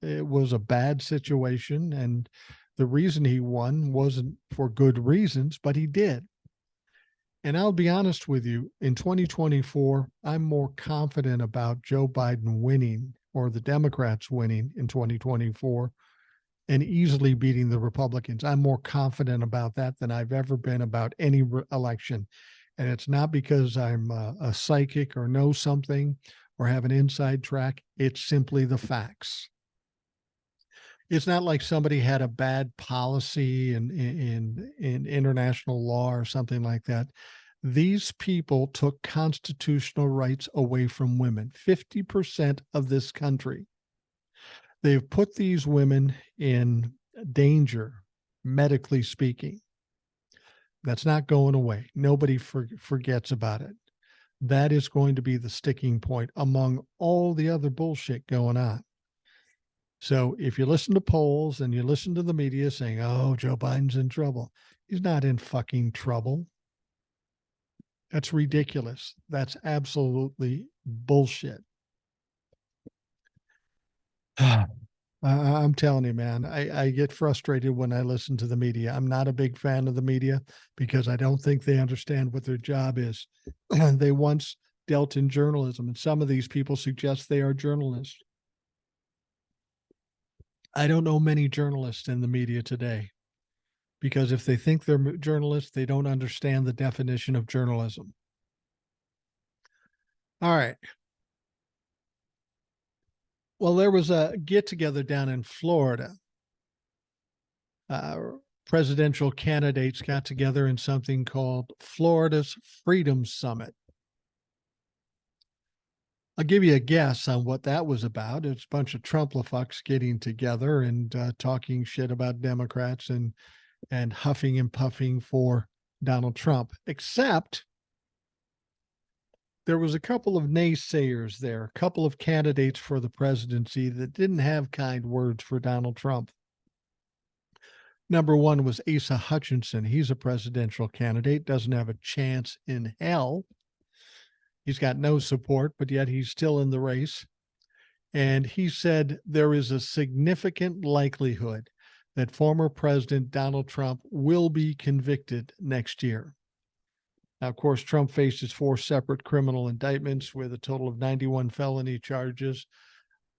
It was a bad situation, and the reason he won wasn't for good reasons, but he did. And I'll be honest with you, in 2024, I'm more confident about Joe Biden winning or the Democrats winning in 2024 and easily beating the Republicans. I'm more confident about that than I've ever been about any election. And it's not because I'm a psychic or know something or have an inside track. It's simply the facts. It's not like somebody had a bad policy in international law or something like that. These people took constitutional rights away from women, 50% of this country. They've put these women in danger, medically speaking. That's not going away. Nobody forgets about it. That is going to be the sticking point among all the other bullshit going on. So if you listen to polls and you listen to the media saying, oh, Joe Biden's in trouble, he's not in fucking trouble. That's ridiculous. That's absolutely bullshit. I'm telling you, man, I get frustrated when I listen to the media. I'm not a big fan of the media because I don't think they understand what their job is. They once dealt in journalism, and some of these people suggest they are journalists. I don't know many journalists in the media today because if they think they're journalists, they don't understand the definition of journalism. All right. Well, there was a get together down in Florida. Presidential candidates got together in something called Florida's Freedom Summit. I'll give you a guess on what that was about. It's a bunch of Trump-la-fucks getting together and talking shit about Democrats and huffing and puffing for Donald Trump, except there was a couple of naysayers there, a couple of candidates for the presidency that didn't have kind words for Donald Trump. Number one was Asa Hutchinson. He's a presidential candidate, doesn't have a chance in hell. He's got no support, but yet he's still in the race. And he said there is a significant likelihood that former President Donald Trump will be convicted next year. Now, of course, Trump faces 4 separate criminal indictments with a total of 91 felony charges.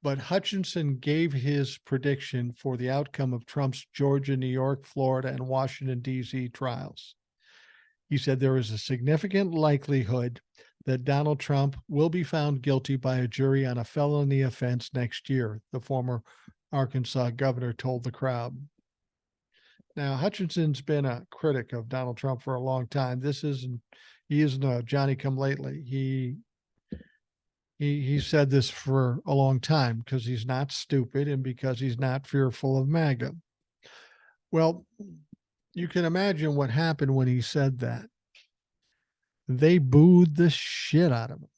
But Hutchinson gave his prediction for the outcome of Trump's Georgia, New York, Florida, and Washington, D.C. trials. He said there is a significant likelihood that Donald Trump will be found guilty by a jury on a felony offense next year, the former Arkansas governor told the crowd. Now, Hutchinson's been a critic of Donald Trump for a long time. He isn't a Johnny-come-lately. He said this for a long time because he's not stupid and because he's not fearful of MAGA. Well, you can imagine what happened when he said that. They booed the shit out of him.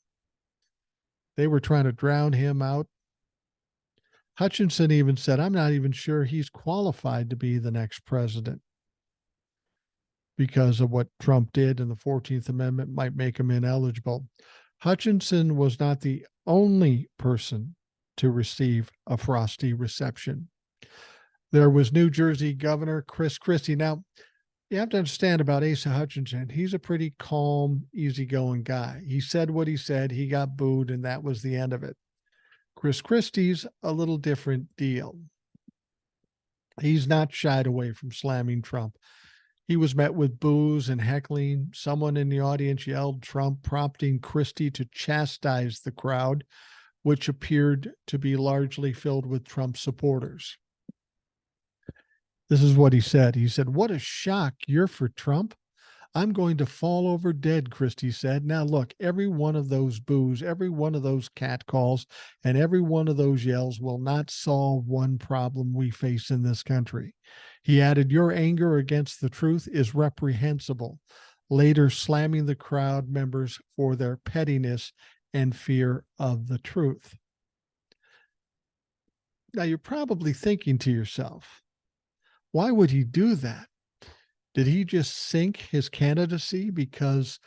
They were trying to drown him out. Hutchinson even said, I'm not even sure he's qualified to be the next president because of what Trump did, and the 14th Amendment might make him ineligible. Hutchinson was not the only person to receive a frosty reception. There was New Jersey Governor Chris Christie. Now, you have to understand about Asa Hutchinson. He's a pretty calm, easygoing guy. He said what he said. He got booed, and that was the end of it. Chris Christie's a little different deal. He's not shied away from slamming Trump. He was met with boos and heckling. Someone in the audience yelled Trump, prompting Christie to chastise the crowd, which appeared to be largely filled with Trump supporters. This is what he said. He said, "What a shock. You're for Trump? I'm going to fall over dead," Christie said. Now, look, every one of those boos, every one of those catcalls, and every one of those yells will not solve one problem we face in this country. He added, "Your anger against the truth is reprehensible," later slamming the crowd members for their pettiness and fear of the truth. Now, you're probably thinking to yourself, why would he do that? Did he just sink his candidacy because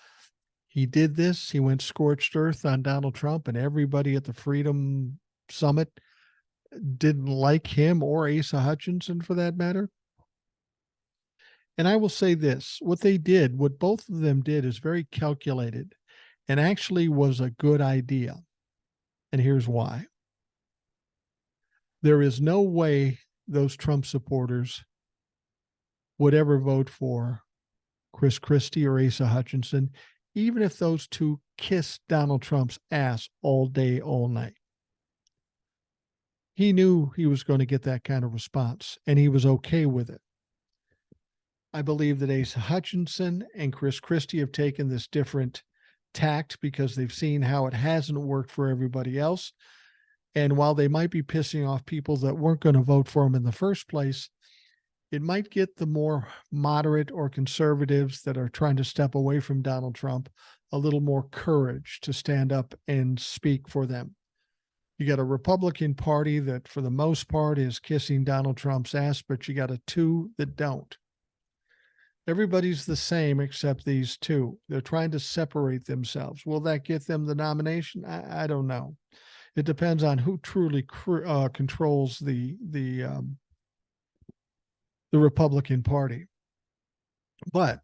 he did this? He went scorched earth on Donald Trump, and everybody at the Freedom Summit didn't like him or Asa Hutchinson for that matter? And I will say this, what both of them did is very calculated and actually was a good idea. And here's why. There is no way those Trump supporters would ever vote for Chris Christie or Asa Hutchinson, even if those two kissed Donald Trump's ass all day, all night. He knew he was going to get that kind of response, and he was okay with it. I believe that Asa Hutchinson and Chris Christie have taken this different tact because they've seen how it hasn't worked for everybody else. And while they might be pissing off people that weren't going to vote for him in the first place, it might get the more moderate or conservatives that are trying to step away from Donald Trump a little more courage to stand up and speak for them. You got a Republican Party that for the most part is kissing Donald Trump's ass, but you got a two that don't. Everybody's the same except these two. They're trying to separate themselves. Will that get them the nomination? I don't know. It depends on who truly controls the Republican Party. But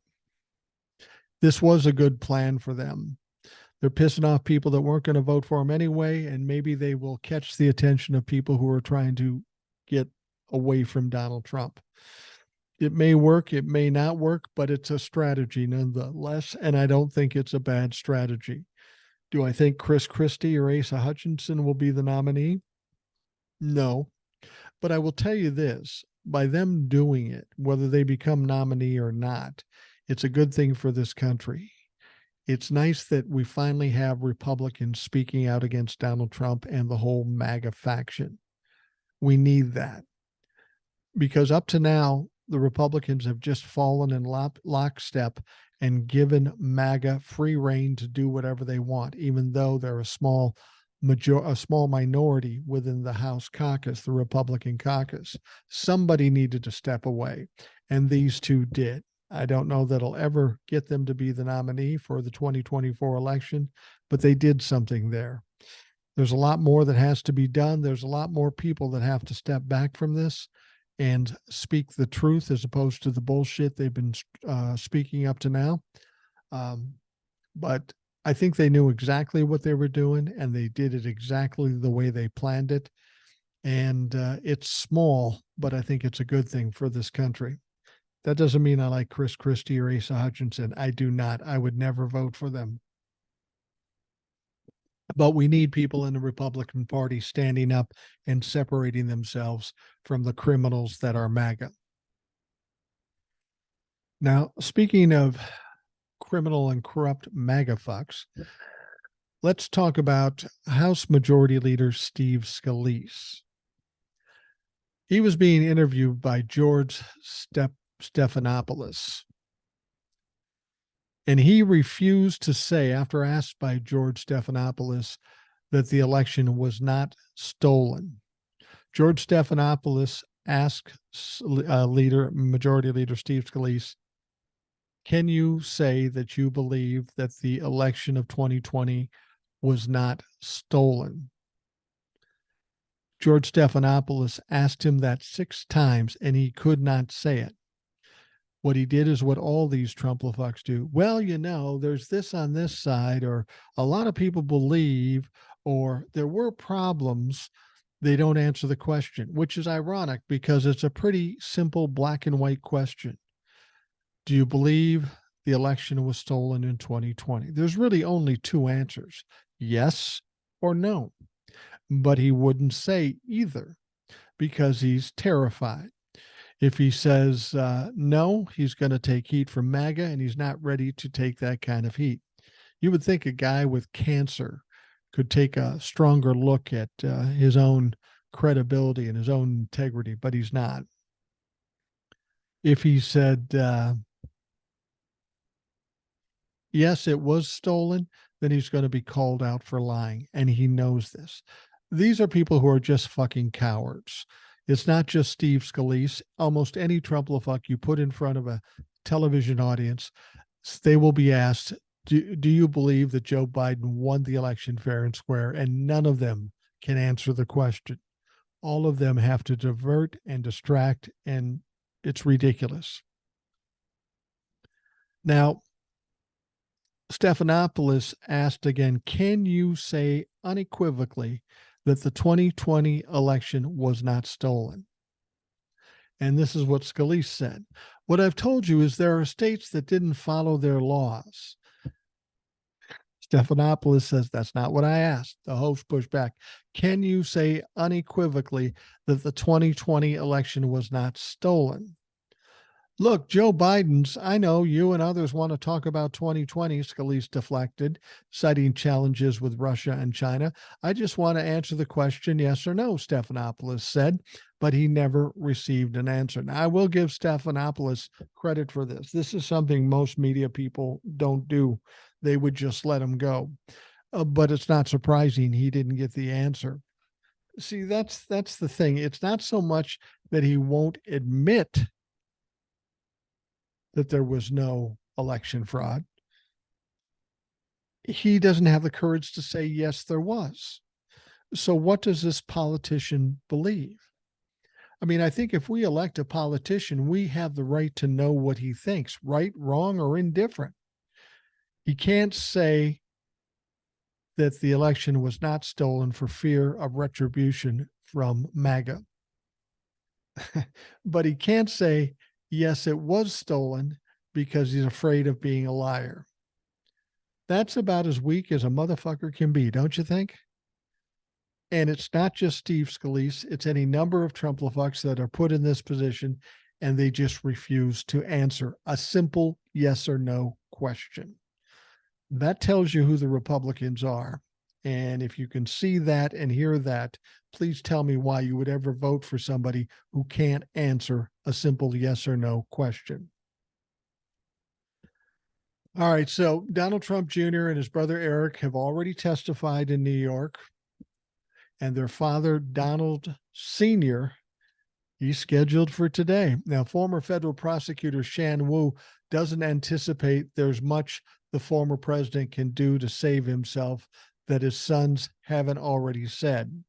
this was a good plan for them. They're pissing off people that weren't going to vote for him anyway, and maybe they will catch the attention of people who are trying to get away from Donald Trump. It may work, it may not work, but it's a strategy nonetheless, and I don't think it's a bad strategy. Do I think Chris Christie or Asa Hutchinson will be the nominee? No. But I will tell you this, by them doing it, whether they become nominee or not, it's a good thing for this country. It's nice that we finally have Republicans speaking out against Donald Trump and the whole MAGA faction. We need that. Because up to now, the Republicans have just fallen in lockstep and given MAGA free rein to do whatever they want, even though they're a small a small minority within the House caucus, the Republican caucus. Somebody needed to step away, and these two did. I don't know that it'll ever get them to be the nominee for the 2024 election, but they did something there. There's a lot more that has to be done. There's a lot more people that have to step back from this and speak the truth as opposed to the bullshit they've been speaking up to now. But I think they knew exactly what they were doing, and they did it exactly the way they planned it. And it's small, but I think it's a good thing for this country. That doesn't mean I like Chris Christie or Asa Hutchinson. I do not. I would never vote for them. But we need people in the Republican Party standing up and separating themselves from the criminals that are MAGA. Now, speaking of criminal and corrupt MAGA fucks, let's talk about House Majority Leader Steve Scalise. He was being interviewed by George Stephanopoulos. And he refused to say, after asked by George Stephanopoulos, that the election was not stolen. George Stephanopoulos asked Majority Leader Steve Scalise, can you say that you believe that the election of 2020 was not stolen? George Stephanopoulos asked him that 6 times, and he could not say it. What he did is what all these Trump-fucks do. Well, you know, there's this on this side, or a lot of people believe, or there were problems. They don't answer the question, which is ironic because it's a pretty simple black and white question. Do you believe the election was stolen in 2020? There's really only 2 answers, yes or no. But he wouldn't say either because he's terrified. If he says no, he's going to take heat from MAGA, and he's not ready to take that kind of heat. You would think a guy with cancer could take a stronger look at his own credibility and his own integrity, but he's not. If he said, yes, it was stolen, then he's going to be called out for lying, and he knows this. These are people who are just fucking cowards. It's not just Steve Scalise. Almost any Trump-fuck you put in front of a television audience, they will be asked, do you believe that Joe Biden won the election fair and square? And none of them can answer the question. All of them have to divert and distract, and it's ridiculous. Now, Stephanopoulos asked again, can you say unequivocally that the 2020 election was not stolen? And this is what Scalise said. What I've told you is there are states that didn't follow their laws. Stephanopoulos says, that's not what I asked. The host pushed back. Can you say unequivocally that the 2020 election was not stolen? Look, Joe Biden's, I know you and others want to talk about 2020, Scalise deflected, citing challenges with Russia and China. I just want to answer the question, yes or no, Stephanopoulos said, but he never received an answer. Now, I will give Stephanopoulos credit for this. This is something most media people don't do. They would just let him go. But it's not surprising he didn't get the answer. See, that's the thing. It's not so much that he won't admit that there was no election fraud. He doesn't have the courage to say, yes, there was. So what does this politician believe? I mean, I think if we elect a politician, we have the right to know what he thinks, right, wrong, or indifferent. He can't say that the election was not stolen for fear of retribution from MAGA. But he can't say, yes, it was stolen because he's afraid of being a liar. That's about as weak as a motherfucker can be, don't you think? And it's not just Steve Scalise. It's any number of Trump-fucks that are put in this position, and they just refuse to answer a simple yes or no question. That tells you who the Republicans are. And if you can see that and hear that, please tell me why you would ever vote for somebody who can't answer a simple yes or no question. All right, so Donald Trump Jr. and his brother Eric have already testified in New York. and their father, Donald Sr., he's scheduled for today. Now, former federal prosecutor Shan Wu doesn't anticipate there's much the former president can do to save himself that his sons haven't already said.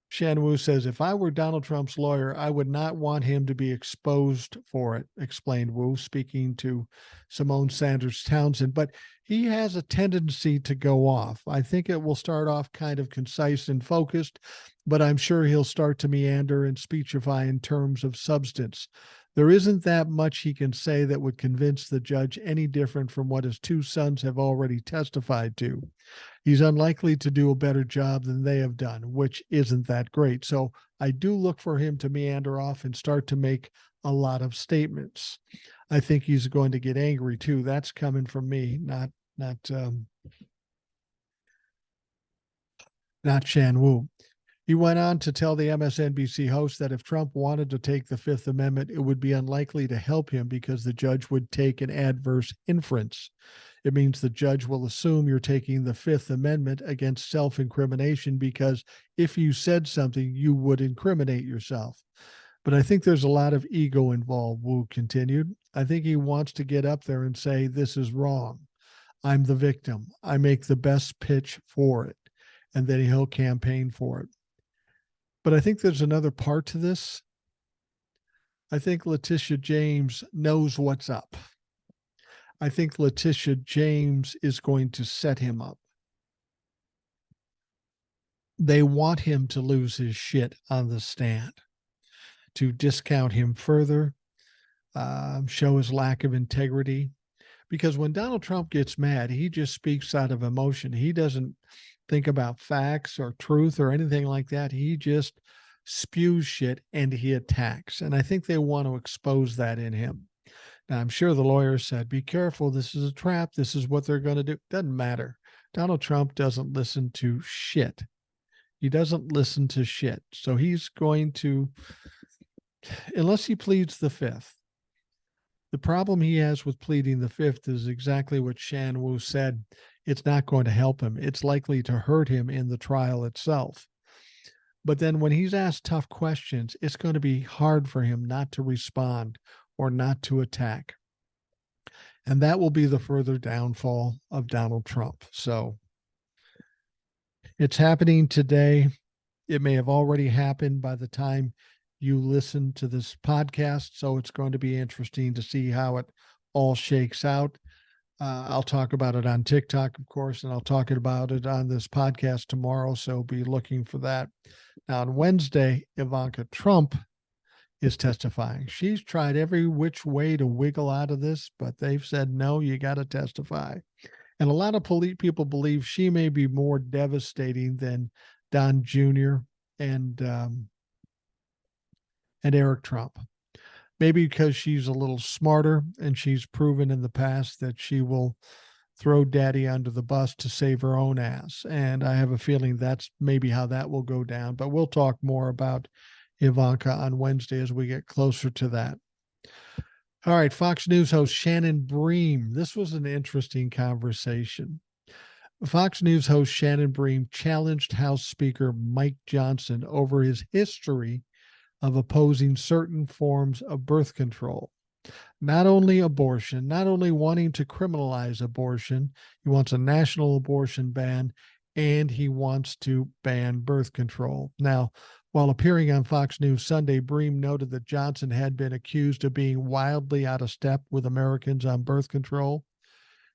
Shan Wu says, if I were Donald Trump's lawyer, I would not want him to be exposed for it, explained Wu, speaking to Simone Sanders Townsend. But he has a tendency to go off. I think it will start off kind of concise and focused, but I'm sure he'll start to meander and speechify in terms of substance. There isn't that much he can say that would convince the judge any different from what his two sons have already testified to. He's unlikely to do a better job than they have done, which isn't that great. So I do look for him to meander off and start to make a lot of statements. I think he's going to get angry too. That's coming from me, not Shan Wu. He went on to tell the MSNBC host that if Trump wanted to take the Fifth Amendment, it would be unlikely to help him because the judge would take an adverse inference. It means the judge will assume you're taking the Fifth Amendment against self-incrimination because if you said something, you would incriminate yourself. But I think there's a lot of ego involved, Wu continued. I think he wants to get up there and say, this is wrong. I'm the victim. I make the best pitch for it. And then he'll campaign for it. But I think there's another part to this. I think Latiticia James knows what's up. I think Latiticia James is going to set him up. They want him to lose his shit on the stand, to discount him further, show his lack of integrity. Because when Donald Trump gets mad, he just speaks out of emotion. He doesn't think about facts or truth or anything like that. He just spews shit and he attacks. And I think they want to expose that in him. Now, I'm sure the lawyer said, be careful. This is a trap. This is what they're going to do. Doesn't matter. Donald Trump doesn't listen to shit. He doesn't listen to shit. So he's going to, unless he pleads the Fifth. The problem he has with pleading the Fifth is exactly what Shan Wu said. It's not going to help him. It's likely to hurt him in the trial itself. But then when he's asked tough questions, it's going to be hard for him not to respond or not to attack. And that will be the further downfall of Donald Trump. So it's happening today. It may have already happened by the time you listen to this podcast. So it's going to be interesting to see how it all shakes out. I'll talk about it on TikTok, of course, and I'll talk about it on this podcast tomorrow. So be looking for that. Now, on Wednesday, Ivanka Trump is testifying. She's tried every which way to wiggle out of this, but they've said, no, you got to testify. And a lot of people believe she may be more devastating than Don Jr. and Eric Trump. Maybe because she's a little smarter and she's proven in the past that she will throw daddy under the bus to save her own ass. And I have a feeling that's maybe how that will go down. But we'll talk more about Ivanka on Wednesday as we get closer to that. All right, Fox News host Shannon Bream. This was an interesting conversation. Fox News host Shannon Bream challenged House Speaker Mike Johnson over his history of opposing certain forms of birth control. Not only abortion, not only wanting to criminalize abortion, he wants a national abortion ban, and he wants to ban birth control. Now, while appearing on Fox News Sunday, Bream noted that Johnson had been accused of being wildly out of step with Americans on birth control.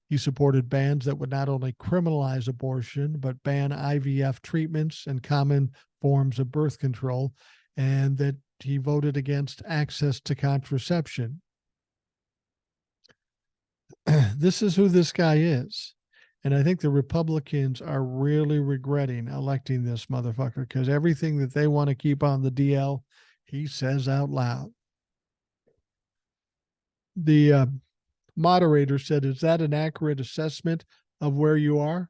He supported bans that would not only criminalize abortion, but ban IVF treatments and common forms of birth control, and that he voted against access to contraception. This is who this guy is. And I think the Republicans are really regretting electing this motherfucker because everything that they want to keep on the DL, he says out loud. The moderator said, is that an accurate assessment of where you are?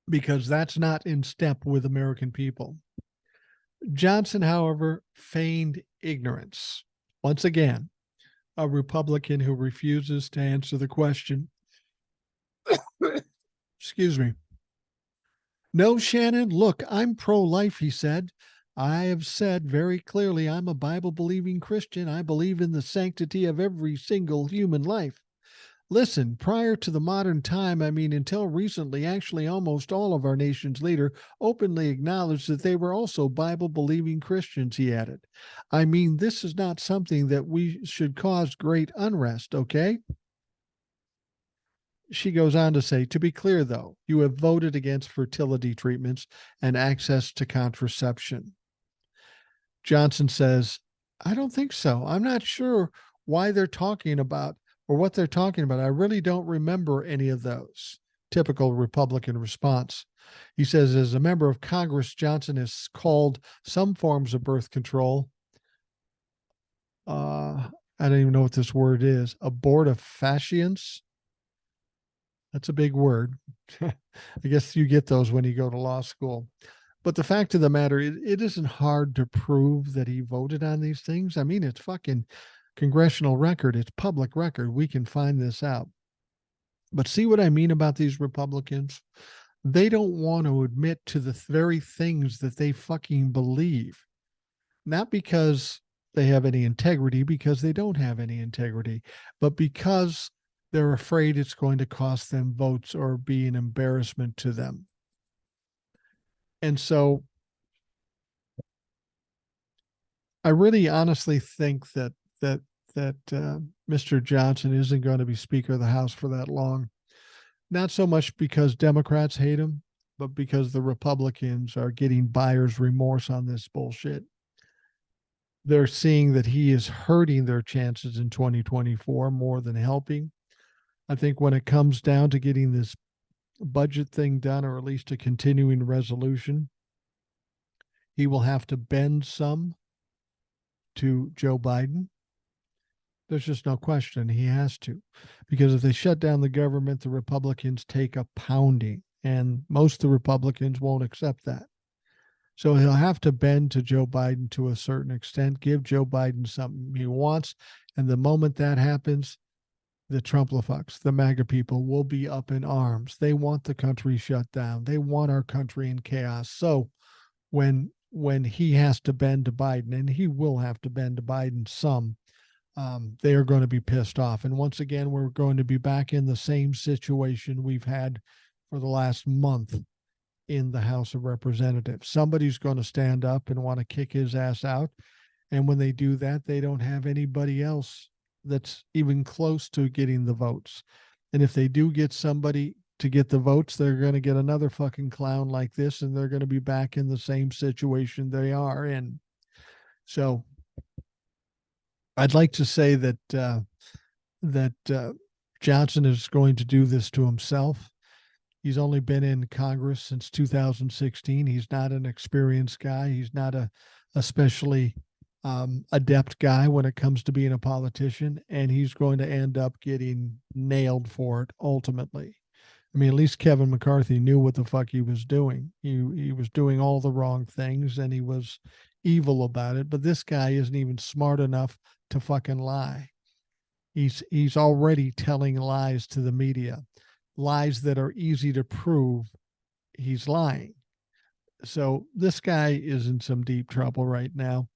Because that's not in step with American people. Johnson, however, feigned ignorance. Once again, a Republican who refuses to answer the question. Excuse me. No, Shannon, look, I'm pro-life, he said. I have said very clearly I'm a Bible-believing Christian. I believe in the sanctity of every single human life. Listen, prior to the modern time, I mean, until recently, actually, almost all of our nation's leaders openly acknowledged that they were also Bible believing Christians, he added. I mean, this is not something that we should cause great unrest, okay? She goes on to say, to be clear, though, you have voted against fertility treatments and access to contraception. Johnson says, I don't think so. I'm not sure why they're talking about or what they're talking about. I really don't remember any of those. Typical Republican response. He says, as a member of Congress, Johnson has called some forms of birth control, I don't even know what this word is, abortifacients. That's a big word. I guess you get those when you go to law school. But the fact of the matter, it isn't hard to prove that he voted on these things. I mean, it's fucking congressional record. It's public record. We can find this out. But see what I mean about these Republicans? They don't want to admit to the very things that they fucking believe. Not because they have any integrity, because they don't have any integrity, but because they're afraid it's going to cost them votes or be an embarrassment to them. And so I really honestly think that Mr. Johnson isn't going to be Speaker of the House for that long. Not so much because Democrats hate him, but because the Republicans are getting buyer's remorse on this bullshit. They're seeing that he is hurting their chances in 2024 more than helping. I think when it comes down to getting this budget thing done, or at least a continuing resolution, he will have to bend some to Joe Biden. There's just no question he has to, because if they shut down the government, the Republicans take a pounding, and most of the Republicans won't accept that. So he'll have to bend to Joe Biden to a certain extent, give Joe Biden something he wants. And the moment that happens, the Trump-lefucks, the MAGA people, will be up in arms. They want the country shut down. They want our country in chaos. So when he has to bend to Biden, and he will have to bend to Biden some, they are going to be pissed off. And once again, we're going to be back in the same situation we've had for the last month in the House of Representatives. Somebody's going to stand up and want to kick his ass out. And when they do that, they don't have anybody else that's even close to getting the votes. And if they do get somebody to get the votes, they're going to get another fucking clown like this, and they're going to be back in the same situation they are in. So I'd like to say that Johnson is going to do this to himself. He's only been in Congress since 2016. He's not an experienced guy. He's not a especially adept guy when it comes to being a politician, and he's going to end up getting nailed for it ultimately. I mean, at least Kevin McCarthy knew what the fuck he was doing. He was doing all the wrong things, and he was evil about it. But this guy isn't even smart enough to fucking lie. He's already telling lies to the media, lies that are easy to prove he's lying. So this guy is in some deep trouble right now.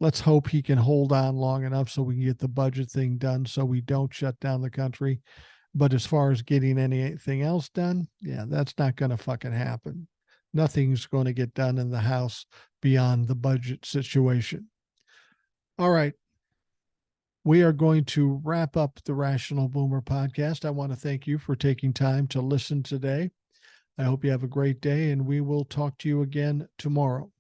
Let's hope he can hold on long enough so we can get the budget thing done so we don't shut down the country. But as far as getting anything else done, yeah, that's not going to fucking happen. Nothing's going to get done in the House beyond the budget situation. All right. We are going to wrap up the Rational Boomer podcast. I want to thank you for taking time to listen today. I hope you have a great day, and we will talk to you again tomorrow.